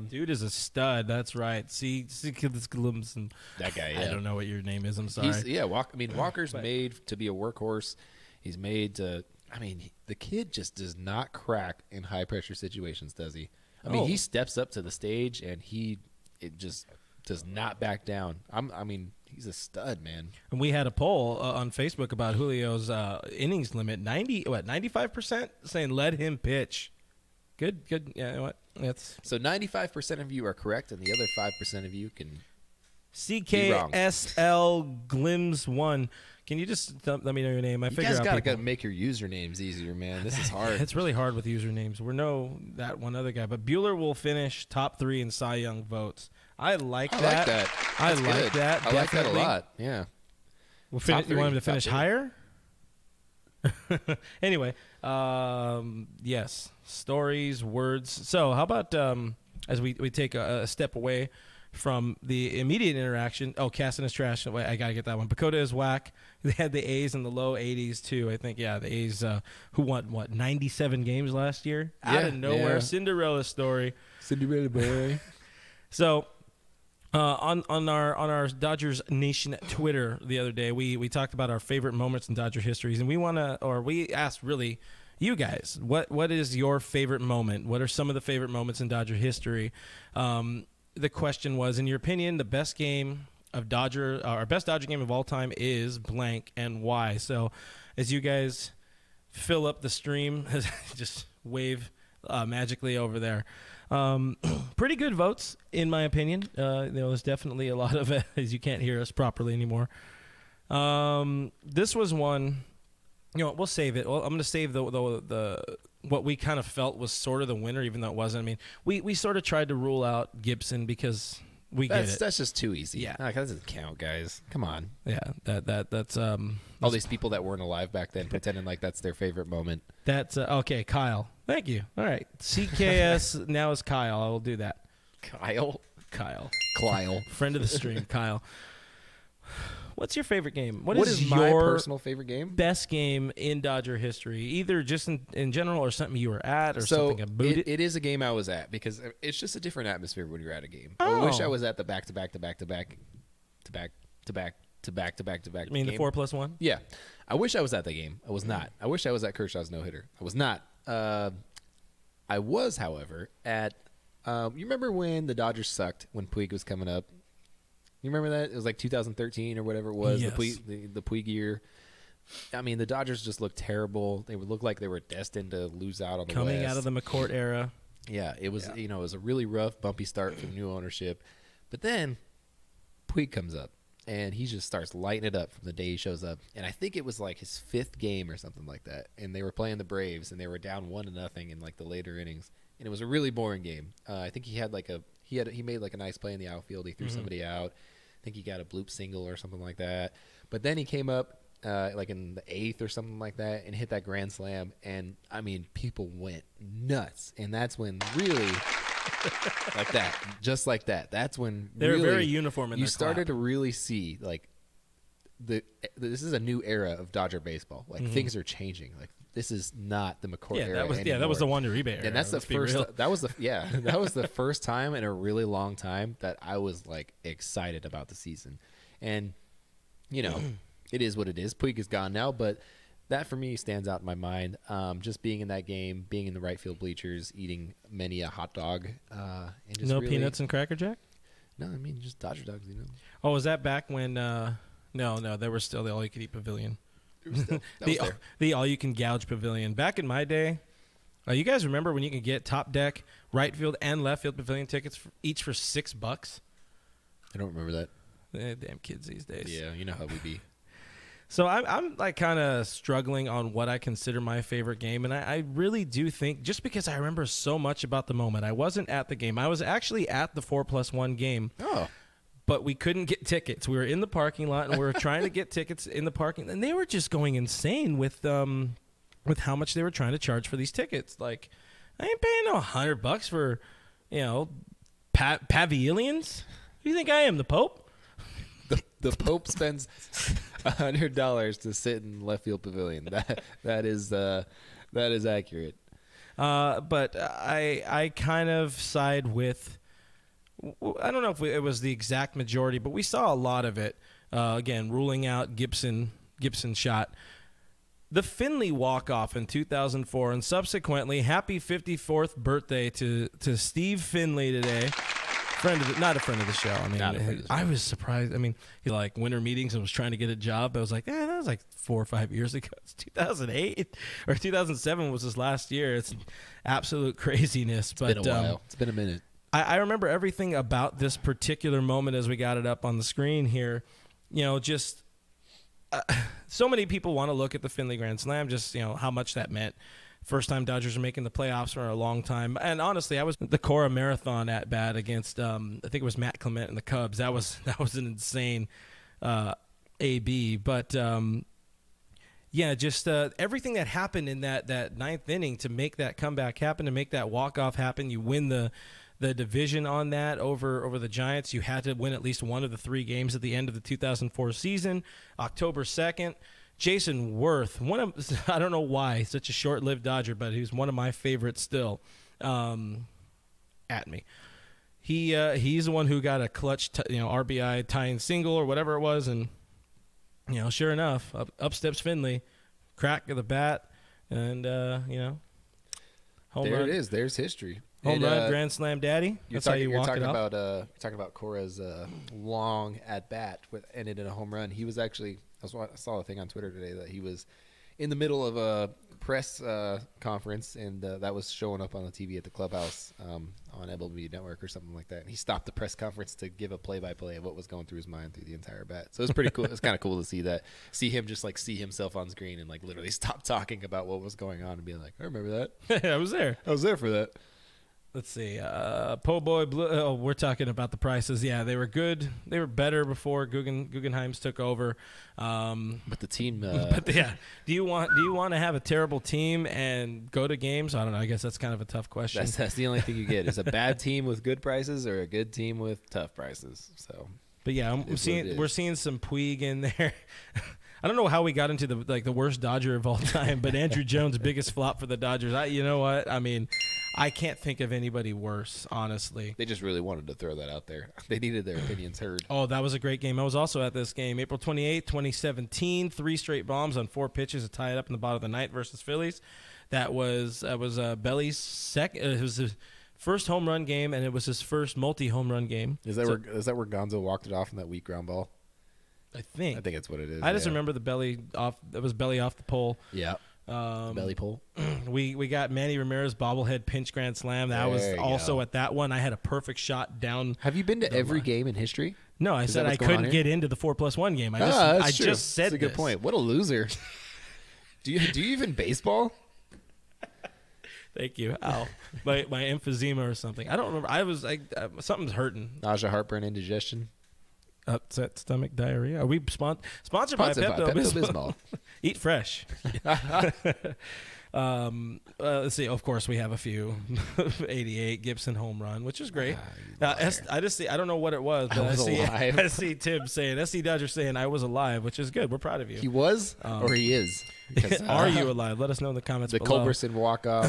Dude is a stud. That's right. See this glimpse and That guy. Yeah. I don't know what your name is. I'm sorry. Walker's made to be a workhorse. He's made to. I mean, the kid just does not crack in high pressure situations, does he? I mean, he steps up to the stage and it just does not back down. He's a stud, man. And we had a poll on Facebook about Julio's innings limit. 95% saying let him pitch. Good. Yeah, you know what? That's So 95% of you are correct, and the other 5% of you can. CKSL Glims 1. Can you just let me know your name? I You figure guys out gotta people. make your usernames easier, man. This is hard. It's really hard with usernames. We know that one other guy, but Bueller will finish top 3 in Cy Young votes. I like that. like that. I That's like good. that. I like that a Definitely. lot. Yeah. We'll Top you want him to three, finish top three. higher? Anyway, yes, stories, words. So how about as we take a step away from the immediate interaction. Oh, Caston is trash. Wait, I got to get that one. Pacoda is whack. They had the A's in the low 80s, too. I think, yeah, the A's who won, 97 games last year? Out of nowhere. Yeah. Cinderella story. Cinderella boy. So on our Dodgers Nation Twitter the other day, we talked about our favorite moments in Dodger histories, and we asked really you guys, what is your favorite moment? What are some of the favorite moments in Dodger history? The question was, in your opinion, the best game of our best Dodger game of all time is blank, and why? So as you guys fill up the stream, just wave magically over there. Pretty good votes, in my opinion. There's definitely a lot of it, as you can't hear us properly anymore. This was one. We'll save it. Well, I'm going to save the what we kind of felt was sort of the winner, even though it wasn't. I mean, we sort of tried to rule out Gibson because we get it. That's just too easy. Yeah. That doesn't count, guys. Come on. Yeah, that's All these people that weren't alive back then pretending like that's their favorite moment. That's okay, Kyle. Thank you. All right, CKS now is Kyle. I will do that. Kyle. Friend of the stream, Kyle. What's your favorite game? What is my your personal favorite game? best game in Dodger history? Either just in general or something you were at or something about it. It is a game I was at because it's just a different atmosphere when you're at a game. Oh. I wish I was at the back-to-back I mean, the 4+1? Yeah. I wish I was at the game. I was not. I wish I was at Kershaw's no-hitter. I was not. I was, however, at you remember when the Dodgers sucked when Puig was coming up? You remember that? It was like 2013 or whatever it was, yes. the Puig year. I mean, the Dodgers just looked terrible. They would look like they were destined to lose out on the Coming West. out of the McCourt era. Yeah, it was. It was a really rough, bumpy start for the new ownership. But then Puig comes up, and he just starts lighting it up from the day he shows up. And I think it was like his 5th game or something like that. And they were playing the Braves, and they were down 1-0 in like the later innings. And it was a really boring game. I think he made like a nice play in the outfield. He threw somebody out. I think he got a bloop single or something like that. But then he came up like in the 8th or something like that and hit that grand slam. And I mean, people went nuts. And that's when really like that, just like that. That's when They're really, very uniform in you their started clap. to really see like this is a new era of Dodger baseball. Like things are changing. Like this is not the McCourt era anymore. That was the Wonder Uribe era. And that's the first. That was the first time in a really long time that I was like excited about the season. And it is what it is. Puig is gone now, but that for me stands out in my mind. Just being in that game, being in the right field bleachers, eating many a hot dog, and just no really, peanuts and Cracker Jack. No, I mean just Dodger dogs. Oh, was that back when? No, there was still the all-you-can-eat pavilion. The all-you-can gouge pavilion. Back in my day, you guys remember when you could get top deck, right field, and left field pavilion tickets each for $6? I don't remember that. Damn kids these days. Yeah, you know how we be. So I'm like kind of struggling on what I consider my favorite game, and I really do think just because I remember so much about the moment. I wasn't at the game. I was actually at the 4+1 game. Oh. But we couldn't get tickets. We were in the parking lot, and we were trying to get tickets in the parking, and they were just going insane with how much they were trying to charge for these tickets. Like, I ain't paying no $100 for, pavilions. Who do you think I am, the Pope? The Pope spends $100 to sit in left field pavilion. That is accurate. But I kind of side with. I don't know if it was the exact majority, but we saw a lot of it. Again, ruling out Gibson shot. The Finley walk-off in 2004, and subsequently, happy 54th birthday to Steve Finley today. Not a friend of the show. I mean, I was surprised. I mean, he like winter meetings and was trying to get a job. I was like, that was like 4 or 5 years ago. It's 2008 or 2007 was his last year. It's absolute craziness. It's been a while. It's been a minute. I remember everything about this particular moment as we got it up on the screen here. Just so many people want to look at the Finley Grand Slam, just how much that meant. First time Dodgers are making the playoffs for a long time. And honestly, I was the Cora Marathon at bat against I think it was Matt Clement and the Cubs. That was an insane AB. But just everything that happened in that ninth inning to make that comeback happen, to make that walk-off happen. You win the division on that over the Giants. You had to win at least one of the 3 games at the end of the 2004 season, October 2nd. Jason Worth, I don't know why, such a short-lived Dodger, but he was one of my favorites still. At me. He's the one who got a clutch, RBI tying single or whatever it was, and sure enough, up steps Finley, crack of the bat, and home there run. It is. There's history. Home run, grand slam, daddy. That's how you walk it off. You're talking about Cora's long at bat ended in a home run. He was actually. I saw a thing on Twitter today that he was in the middle of a press conference, and that was showing up on the TV at the clubhouse on MLB Network or something like that. And he stopped the press conference to give a play-by-play of what was going through his mind through the entire bat. So it was pretty cool. It's kind of cool to see that, see him just like see himself on screen and like literally stop talking about what was going on and be like, I remember that. I was there. I was there for that. Let's see. Po' Boy Blue. Oh, we're talking about the prices. Yeah, they were good. They were better before Guggenheim's took over. But the team. But yeah, do you want to have a terrible team and go to games? I don't know. I guess that's kind of a tough question. That's the only thing you get is a bad team with good prices or a good team with tough prices. So. But yeah, we're seeing some Puig in there. I don't know how we got into the worst Dodger of all time, but Andrew Jones, biggest flop for the Dodgers. You know what? I mean, I can't think of anybody worse, honestly. They just really wanted to throw that out there. They needed their opinions heard. Oh, that was a great game. I was also at this game. April 28th, 2017, 3 straight bombs on 4 pitches to tie it up in the bottom of the ninth versus Phillies. That was Belly's second. It was his first home run game, and it was his first multi-home run game. Is that where Gonzo walked it off in that weak ground ball? I think that's what it is. I just remember the belly off. That was belly off the pole. Yeah. Belly pole. We got Manny Ramirez bobblehead pinch grand slam. That was also at that one. I had a perfect shot down. Have you been to every game in history? No, I said I couldn't get into the 4+1 game. I just said that's a good point. What a loser. Do you even baseball? Thank you. Ow. my emphysema or something. I don't remember. I was like something's hurting. Nausea, heartburn, indigestion. Upset stomach, diarrhea. Are we sponsored by Pepto-Bismol? Eat fresh. Let's see. Of course, we have a few. 88 Gibson home run, which is great. I just see. I don't know what it was, but I see Tim saying SC Dodger saying I was alive, which is good. We're proud of you. He was, or he is. Are you alive? Let us know in the comments the below. Culberson walk off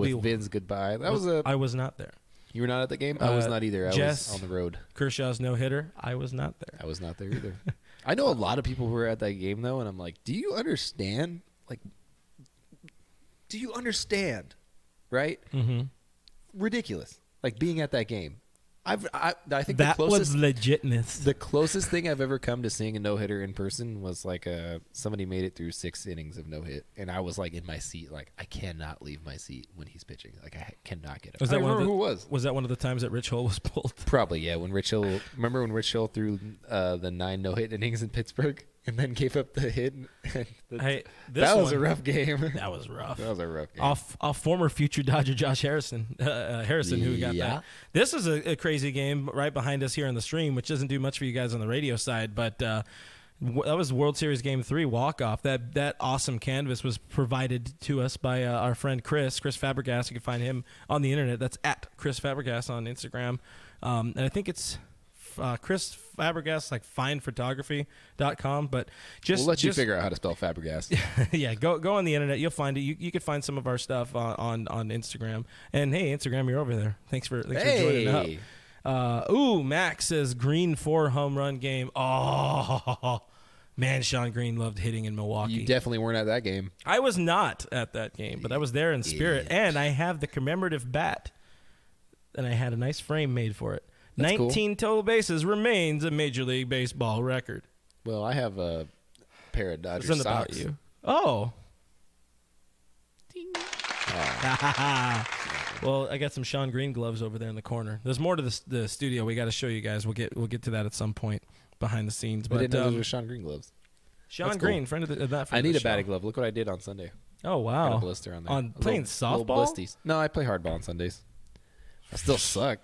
with Vin's goodbye. I was not there. You were not at the game? I was not either. I was on the road. Kershaw's no-hitter. I was not there. I was not there either. I know a lot of people who were at that game, though, and I'm like, do you understand? Like, do you understand? Right? Mm-hmm. Ridiculous. Like, being at that game. I think that the closest, was legitness. The closest thing I've ever come to seeing a no-hitter in person was like somebody made it through 6 innings of no-hit, and I was like in my seat, like I cannot leave my seat when he's pitching. Like I cannot get up. Was that who it was? Was that one of the times that Rich Hill was pulled? Probably, yeah. Remember when Rich Hill threw the 9 no-hit innings in Pittsburgh? And then gave up the hit. That was a rough game. That was rough. That was a rough game. Off former future Dodger Josh Harrison, who got that. This is a crazy game right behind us here on the stream, which doesn't do much for you guys on the radio side, but that was World Series Game 3 walk-off. That awesome canvas was provided to us by our friend Chris Fabregas. You can find him on the internet. That's at Chris Fabregas on Instagram. And I think it's Chris Fabregas, like finephotography.com, but we'll let you figure out how to spell Fabregas. Yeah, go on the internet. You'll find it. You could find some of our stuff on Instagram. And hey, Instagram, you're over there. Thanks for joining up. Max says Green 4 home run game. Oh man, Sean Green loved hitting in Milwaukee. You definitely weren't at that game. I was not at that game, but I was there in spirit, and I have the commemorative bat, and I had a nice frame made for it. That's 19 total bases remains a Major League Baseball record. Well, I have a pair of Dodger socks. About you. Oh. Ding. Well, I got some Sean Green gloves over there in the corner. There's more to the studio. We got to show you guys. We'll get to that at some point behind the scenes. But I didn't know those were Sean Green gloves. Sean Green, friend of that. I need a batting glove. Look what I did on Sunday. Oh wow! Got a blister on there. On playing softball. No, I play hardball on Sundays. I still suck.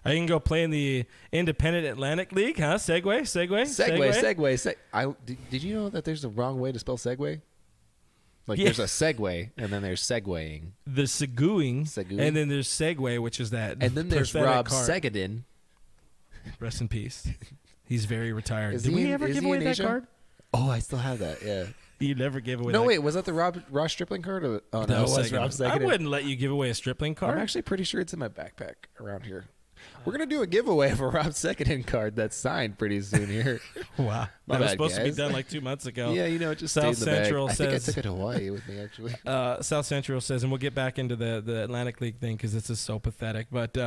Are you going to go play in the Independent Atlantic League, huh? Segway. Did you know that there's a wrong way to spell segue? Like there's a segue, and then there's segueing. The seguing, and then there's segue, which is that. And then there's Rob Segedin. Rest in peace. He's very retired. Did we ever give away that card? Oh, I still have that, yeah. You never gave away No, wait, was that the Ross Stripling card? Or, no, it was Rob Segedin. I wouldn't let you give away a Stripling card. I'm actually pretty sure it's in my backpack around here. We're going to do a giveaway of a Rob Segedin card that's signed pretty soon here. Wow. That was supposed to be done like 2 months ago. Yeah, it just South stayed in the Central bag. says, I think I took it to Hawaii with me, actually. South Central says, and we'll get back into the Atlantic League thing because this is so pathetic, but his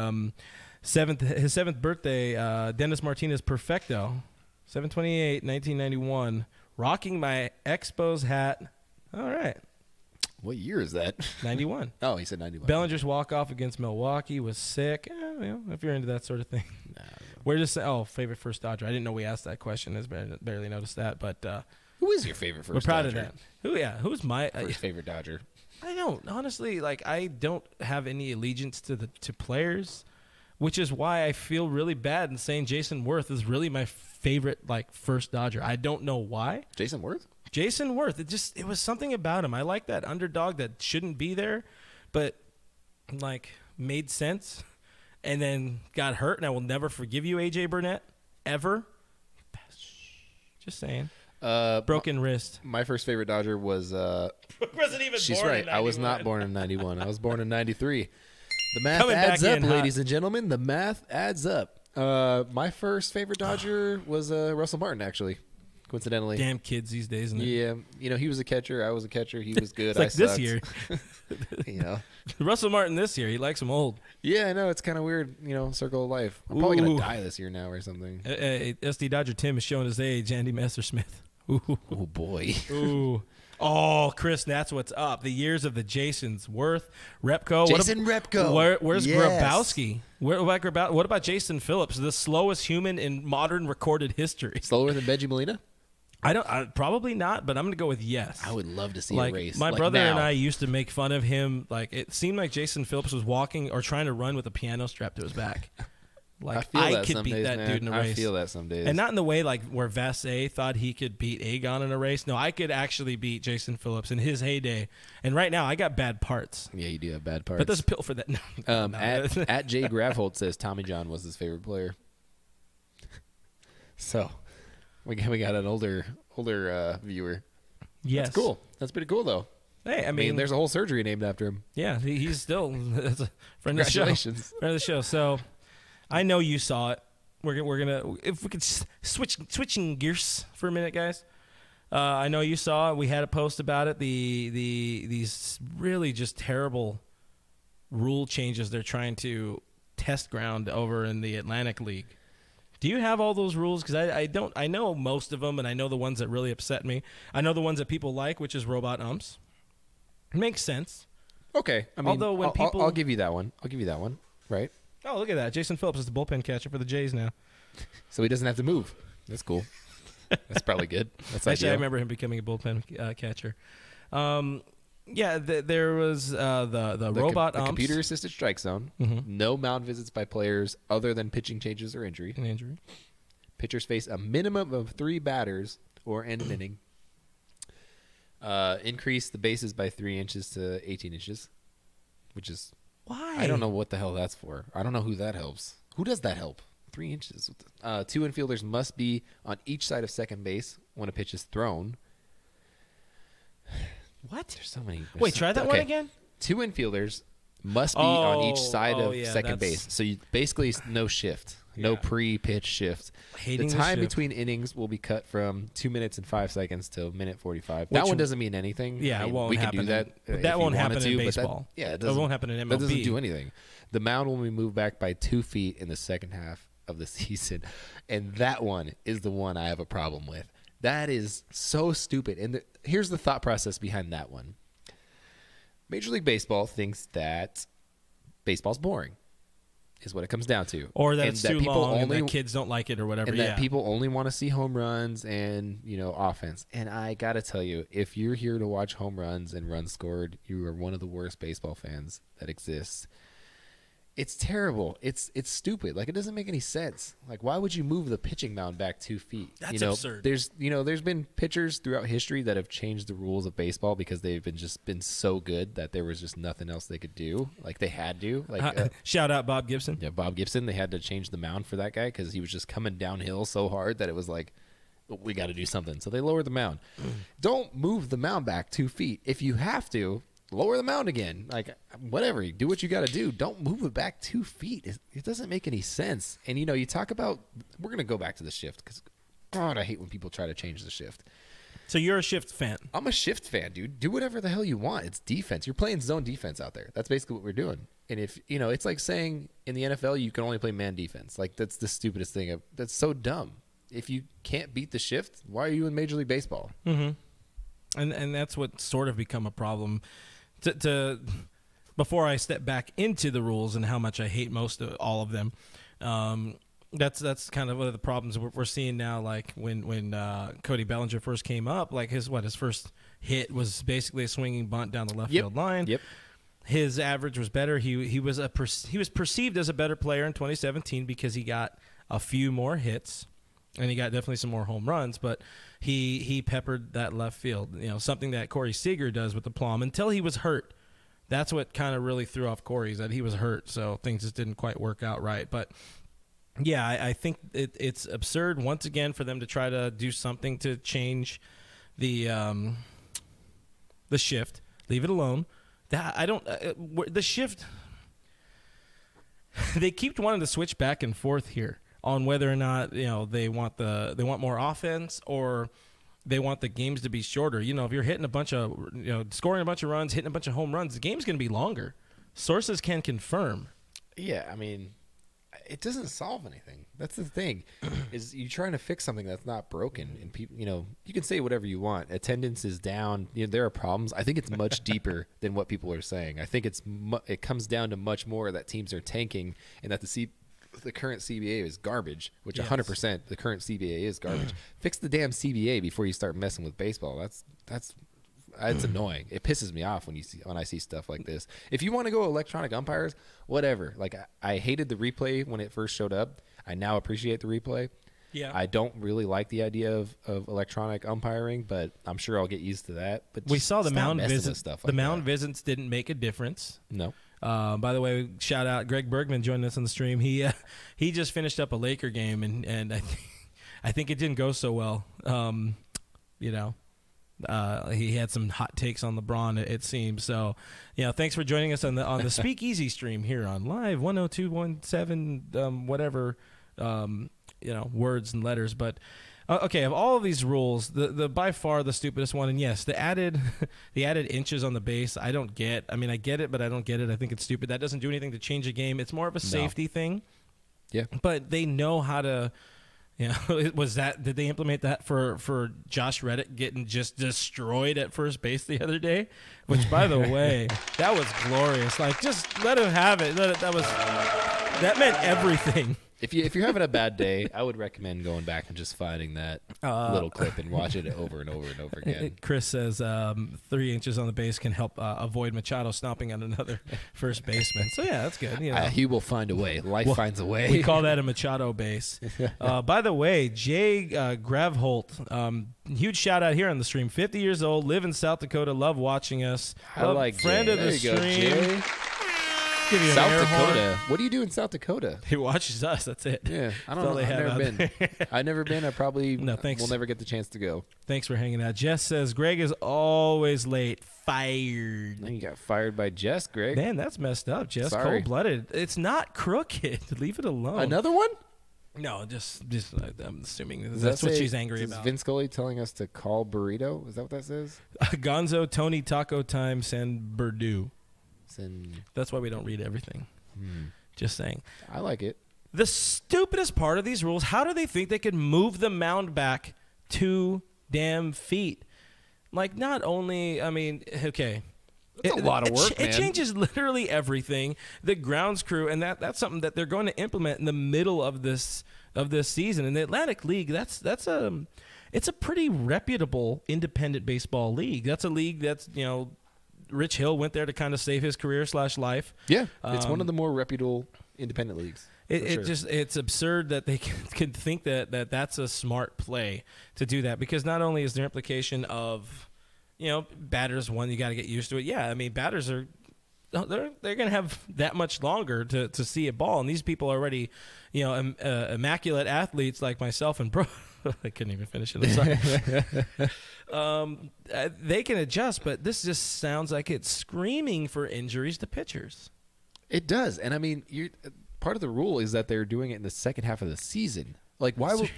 7th birthday, Dennis Martinez Perfecto, 7/28/1991, rocking my Expos hat All right. What year is that? 91. Oh, he said 91. Bellinger's walk-off against Milwaukee was sick. If you're into that sort of thing. Nah, We're just favorite first Dodger. I didn't know we asked that question. I barely noticed that, but who is your favorite first we're proud Dodger? of that. Who's my First favorite Dodger? I don't honestly I don't have any allegiance to players, which is why I feel really bad in saying Jason Worth is really my favorite first Dodger. I don't know why. Jason Worth? Jason Worth. It was something about him. I like that underdog that shouldn't be there, but made sense, and then got hurt. And I will never forgive you, AJ Burnett, ever. Just saying. Broken wrist. My first favorite Dodger was. Wasn't even she's born right. in 91. I was not born in 91. I was born in 93. The math Coming adds back up, in hot. ladies and gentlemen. The math adds up. My first favorite Dodger was Russell Martin, actually. Coincidentally. Damn kids these days. Isn't it? Yeah. He was a catcher. I was a catcher. He was good. It's I this sucked. year. Russell Martin this year. He likes him old. Yeah, I know. It's kind of weird, circle of life. I'm probably going Ooh. to die this year now or something. SD Dodger Tim is showing his age. Andy Messersmith. Ooh. Oh, boy. Ooh. Oh, Chris, that's what's up. The years of the Jasons. Worth, Repko. Jason Repko. Where's Yes. Grabowski? What about Jason Phillips, the slowest human in modern recorded history? Slower than Benji Molina? Probably not, but I'm going to go with yes. I would love to see a race. My brother now. and I used to make fun of him. It seemed like Jason Phillips was walking or trying to run with a piano strapped to his back. I could beat that dude in a race. I feel that some days. And not in the way where Vassay thought he could beat Agon in a race. No, I could actually beat Jason Phillips in his heyday. And right now, I got bad parts. Yeah, you do have bad parts. But there's a pill for that. No, at Jay Gravholt says Tommy John was his favorite player. So we got an older viewer. Yes. That's cool. That's pretty cool, though. Hey, I I mean, mean, there's a whole surgery named after him. yeah, he's still that's a friend of the show. Congratulations. Friend of the show. So I know you saw it. We're gonna if we could switching gears for a minute, guys. I know you saw it. We had a post about it. These really just terrible rule changes they're trying to test ground over in the Atlantic League. Do you have all those rules? Because I don't. I know most of them, and I know the ones that really upset me. I know the ones that people like, which is robot umps. Makes sense. Okay. I mean, Although when I'll give you that one. I'll give you that one. Right. Oh, look at that. Jason Phillips is the bullpen catcher for the Jays now. So he doesn't have to move. That's cool. That's probably good. That's Actually, I ideal. remember him becoming a bullpen catcher. Yeah, there was the robot the umps. computer-assisted strike zone. Mm-hmm. No mound visits by players other than pitching changes or injury. An injury. Pitchers face a minimum of 3 batters or end an inning. Increase the bases by 3 inches to 18 inches, which is Why? I don't know what the hell that's for. I don't know who that helps. Who does that help? 3 inches. 2 infielders must be on each side of second base when a pitch is thrown. What? There's so many. Wait, try that one again. 2 infielders must be on each side of yeah, second base. So you basically no shift, no Yeah. pre-pitch shift. Hating the the time shift. between innings will be cut from 2 minutes and 5 seconds to minute 45. Which- that one doesn't mean anything. Yeah, I it mean, won't we can happen. do that. That won't happen in baseball. Yeah, It won't happen in That doesn't MLB. do anything. The mound will be moved back by 2 feet in the second half of the season, and that one is the one I have a problem with. That is so stupid. And here's the thought process behind that one. Major League Baseball thinks that baseball's boring, is what it comes down to. Or that And it's too people long and only, that kids don't like it or whatever. and Yeah. that people only want to see home runs and, offense. And I got to tell you, if you're here to watch home runs and runs scored, you are one of the worst baseball fans that exists. It's terrible. It's stupid. It doesn't make any sense. Why would you move the pitching mound back 2 feet? That's absurd. There's been pitchers throughout history that have changed the rules of baseball because they've been so good that there was just nothing else they could do. They had to. Shout out Bob Gibson. Yeah, Bob Gibson. They had to change the mound for that guy because he was just coming downhill so hard that it was we got to do something. So they lowered the mound. Don't move the mound back 2 feet. If you have to, lower the mound again. Whatever. Do what you got to do. Don't move it back 2 feet. It doesn't make any sense. And, you talk about – we're going to go back to the shift because, God, I hate when people try to change the shift. So you're a shift fan. I'm a shift fan, dude. Do whatever the hell you want. It's defense. You're playing zone defense out there. That's basically what we're doing. And if, it's like saying in the NFL you can only play man defense. That's the stupidest thing. That's so dumb. If you can't beat the shift, why are you in Major League Baseball? Mm-hmm. And that's what sort of become a problem. Before I step back into the rules and how much I hate most of all of them, that's kind of one of the problems we're seeing now. Like when Cody Bellinger first came up, like his first hit was basically a swinging bunt down the left field line. Yep. His average was better. He was perceived as a better player in 2017 because he got a few more hits. And he got definitely some more home runs, but he peppered that left field. Something that Corey Seager does with the plum until he was hurt. That's what kind of really threw off Corey, is that he was hurt, so things just didn't quite work out right. But yeah, I think it's absurd once again for them to try to do something to change the shift. Leave it alone. The shift. They keep wanting to switch back and forth here on whether or not they want more offense or they want the games to be shorter. If you're hitting a bunch of scoring a bunch of runs, hitting a bunch of home runs, the game's going to be longer. Sources can confirm. Yeah, I mean, it doesn't solve anything. That's the thing, is you're trying to fix something that's not broken. And people, you can say whatever you want. Attendance is down. There are problems. I think it's much deeper than what people are saying. I think it comes down to much more that teams are tanking and that the current CBA is garbage, which 100% the current CBA is garbage. Fix the damn CBA before you start messing with baseball. That's annoying. It pisses me off when I see stuff like this. If you want to go electronic umpires, whatever. Like I hated the replay when it first showed up. I now appreciate the replay. Yeah. I don't really like the idea of electronic umpiring, but I'm sure I'll get used to that. But we saw the mound visits. Stuff like the mound visits didn't make a difference. No. By the way, shout out Greg Bergman joining us on the stream. He just finished up a Laker game, and I think it didn't go so well. He had some hot takes on LeBron, it seems. So, thanks for joining us on the Speakeasy stream here on Live 102.17, whatever, words and letters. But okay, of all of these rules, the by far the stupidest one, and yes, the added inches on the base, I don't get. I mean, I get it, but I don't get it. I think it's stupid. That doesn't do anything to change the game. It's more of a safety thing. Yeah. But they know how to. Did they implement that for Josh Reddick getting just destroyed at first base the other day? Which, by the way, that was glorious. Like, just let him have it. That meant everything. If you're having a bad day, I would recommend going back and just finding that little clip and watching it over and over and over again. Chris says 3 inches on the base can help avoid Machado stomping on another first baseman. So, yeah, that's good. He will find a way. Life finds a way. We call that a Machado base. By the way, Jay Gravholt, huge shout-out here on the stream. 50 years old, live in South Dakota, love watching us. Friend of the stream. Jay. South Dakota. What do you do in South Dakota? He watches us. That's it. Yeah, I don't know. I've never been. I probably will never get the chance to go. Thanks for hanging out. Jess says Greg is always late. Fired. You got fired by Jess, Greg. Man, that's messed up. Jess, sorry. Cold-blooded. It's not crooked. Leave it alone. Another one? No, just I'm assuming that's what she's angry about. Is Vince Scully telling us to call burrito? Is that what that says? Gonzo, Tony, Taco Time, San Berdue. That's why we don't read everything. Just saying. I like it. The stupidest part of these rules, how do they think they could move the mound back 2 damn feet? Like, not only, I mean, okay. It's a lot of work, man. It changes literally everything. The grounds crew, and that's something that they're going to implement in the middle of this season. In the Atlantic League, it's a pretty reputable independent baseball league. That's a league that's, Rich Hill went there to kind of save his career / life. Yeah, it's one of the more reputable independent leagues. It's absurd that they can think that that's a smart play to do that, because not only is there implication of, batters, one, you got to get used to it. Yeah, I mean, batters are they're going to have that much longer to see a ball, and these people are already, immaculate athletes like myself and bro. I couldn't even finish it. I'm sorry. They can adjust, but this just sounds like it's screaming for injuries to pitchers. It does, and I mean, part of the rule is that they're doing it in the second half of the season. Like, why would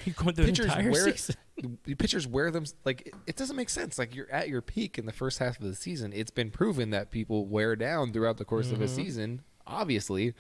pitchers wear them? Like, it doesn't make sense. Like, you're at your peak in the first half of the season. It's been proven that people wear down throughout the course of a season, obviously.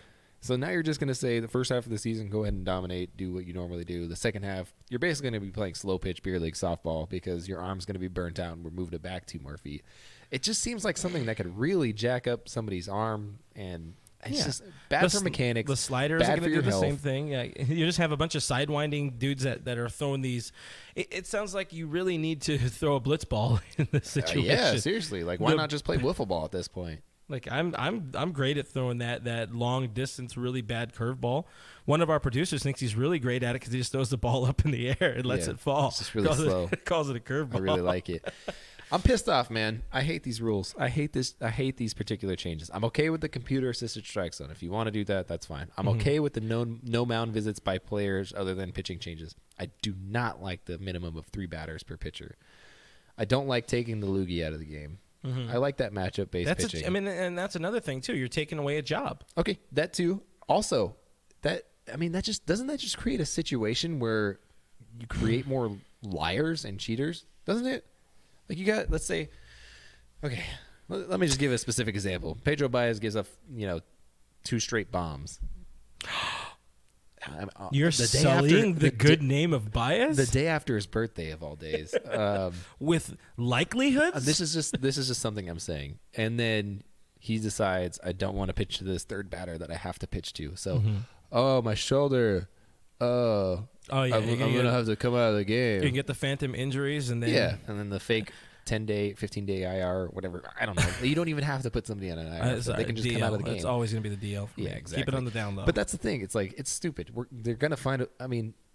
So now you're just going to say the first half of the season, go ahead and dominate, do what you normally do. The second half, you're basically going to be playing slow pitch beer league softball because your arm's going to be burnt out and we're moving it back 2 more feet. It just seems like something that could really jack up somebody's arm, and it's just bad for mechanics. The sliders are going to do the same thing. Yeah, you just have a bunch of sidewinding dudes that are throwing these. It sounds like you really need to throw a blitz ball in this situation. Yeah, seriously. Like, why not just play wiffle ball at this point? Like I'm great at throwing that long distance, really bad curveball. One of our producers thinks he's really great at it because he just throws the ball up in the air and lets it fall. It's just really slow. Calls it a curveball. I really like it. I'm pissed off, man. I hate these rules. I hate this. I hate these particular changes. I'm okay with the computer-assisted strike zone. If you want to do that, that's fine. I'm okay with the no mound visits by players other than pitching changes. I do not like the minimum of 3 batters per pitcher. I don't like taking the loogie out of the game. I like that matchup-based pitching. And that's another thing too. You're taking away a job. Okay, that too. Also, that doesn't that just create a situation where you create more liars and cheaters? Doesn't it? Like, you got, let's say, okay, let me just give a specific example. Pedro Baez gives up, 2 straight bombs. You're sullying the good name of Baez? The day after his birthday, of all days. With likelihoods? This is just something I'm saying. And then he decides, I don't want to pitch to this third batter that I have to pitch to. So, oh, my shoulder. I'm gonna have to come out of the game. You can get the phantom injuries, and then and then the fake 10-day, 15-day IR, whatever. I don't know. You don't even have to put somebody on an IR. So they can just come out of the game. It's always gonna be the DL. Yeah, exactly. Keep it on the down low. But that's the thing. It's like, it's stupid. They're gonna find.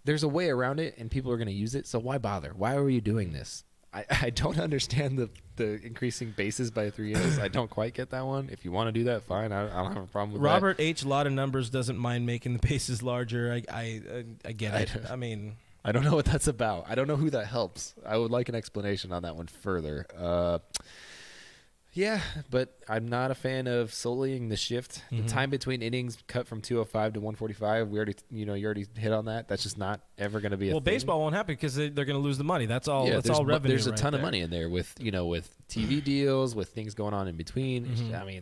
There's a way around it, and people are gonna use it. So why bother? Why are you doing this? I don't understand the increasing bases by 3 innings. I don't quite get that one. If you want to do that, fine. I don't have a problem with Robert that. H. Lot of numbers doesn't mind making the bases larger. I get it. I don't know what that's about. I don't know who that helps. I would like an explanation on that one further. Yeah, but I'm not a fan of sullying the shift. The time between innings cut from 205 to 145. We already, you already hit on that. That's just not ever going to be a thing. Baseball won't happen because they're going to lose the money. That's all. Yeah, that's all revenue. There's a ton of money in there with with TV deals, with things going on in between.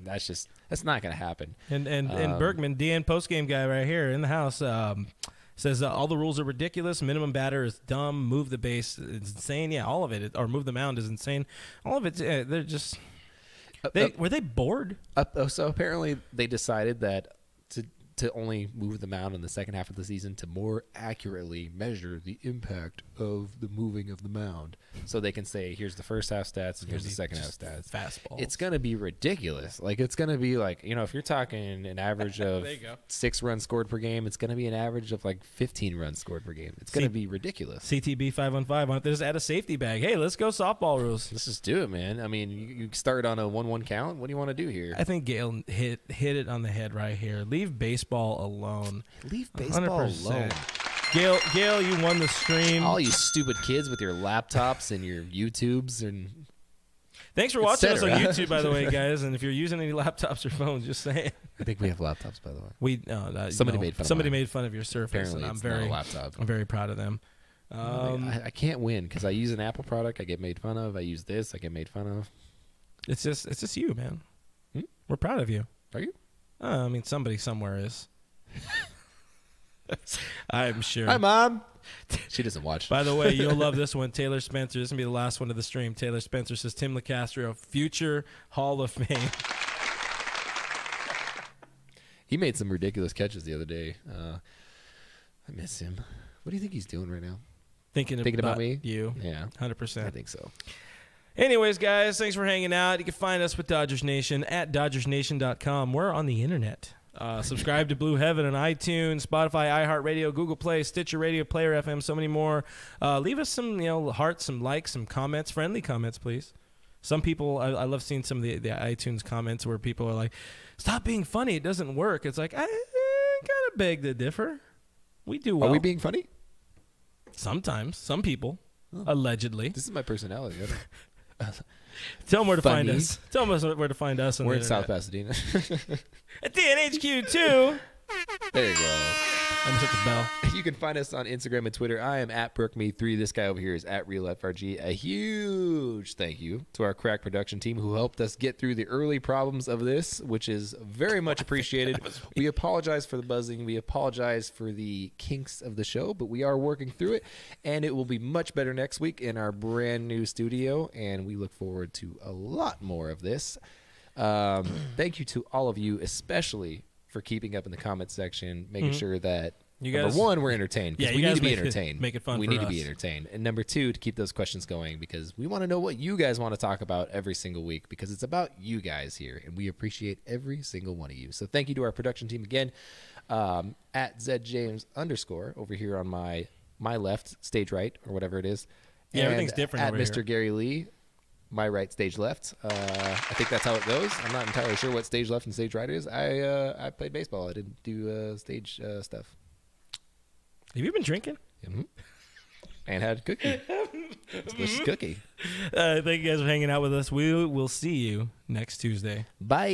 That's not going to happen. And Bergman, DN postgame guy right here in the house. Says all the rules are ridiculous. Minimum batter is dumb. Move the base is insane. Yeah, all of it. Or move the mound is insane. All of it. They're just. Were they bored? So apparently they decided that to only move the mound in the second half of the season to more accurately measure the impact of the moving of the mound. So they can say, here's the first half stats and here's the second half stats. Fastballs. It's going to be ridiculous. Like, it's going to be like, if you're talking an average of 6 runs scored per game, it's going to be an average of like 15 runs scored per game. It's going to be ridiculous. CTB 515. Why don't they just add a safety bag? Hey, let's go softball rules. Let's just do it, man. You start on a 1-1 count. What do you want to do here? I think Gail hit it on the head right here. Leave baseball alone. Leave baseball 100%. Alone. Gail, you won the stream. All you stupid kids with your laptops and your YouTubes and. Thanks for watching us on YouTube, by the way, guys. And if you're using any laptops or phones, just saying. I think we have laptops, by the way. Somebody made fun of your Surface. Apparently, and I'm very proud of them. I can't win because I use an Apple product. I get made fun of. I use this. I get made fun of. It's just you, man. We're proud of you. Are you? Somebody somewhere is. I'm sure. Hi, Mom. She doesn't watch. By the way, you'll love this one. Taylor Spencer. This is going to be the last one of the stream. Taylor Spencer says, Tim LeCastro, future Hall of Fame. He made some ridiculous catches the other day. I miss him. What do you think he's doing right now? Thinking about me? You. Yeah. 100%. I think so. Anyways, guys, thanks for hanging out. You can find us with Dodgers Nation at DodgersNation.com. We're on the internet. Subscribe to Blue Heaven on iTunes, Spotify, iHeartRadio, Google Play, Stitcher Radio, Player FM, so many more. Leave us some, hearts, some likes, some comments, friendly comments, please. Some people, I love seeing some of the iTunes comments where people are like, "Stop being funny, it doesn't work." It's like, I gotta beg to differ. We do well. Are we being funny? Sometimes, some people, allegedly. This is my personality. Tell them where to find us. Tell them where to find us. We're in South Pasadena. At DNHQ2. There you go. I just hit the bell. You can find us on Instagram and Twitter. I am at BrookMe3. This guy over here is at RealFRG. A huge thank you to our crack production team who helped us get through the early problems of this, which is very much appreciated. We apologize for the buzzing. We apologize for the kinks of the show, but we are working through it, and it will be much better next week in our brand new studio, and we look forward to a lot more of this. Thank you to all of you, especially for keeping up in the comment section, making sure that You number guys- one, we're entertained. Yeah, Yeah, you we need guys to be make it- entertained. make it fun We for need to be us. entertained. And number two, to keep those questions going, because we want to know what you guys want to talk about every single week, because it's about you guys here, and we appreciate every single one of you. So thank you to our production team again, at ZJames_ over here on my left, stage right, or whatever it is. Yeah, And everything's different at over Mr. here. Gary Lee, my right, stage left. I think that's how it goes. I'm not entirely sure what stage left and stage right is. I played baseball. I didn't do stage stuff. Have you been drinking? Mhm. And had cookie. Delicious cookie. Thank you guys for hanging out with us. We will see you next Tuesday. Bye.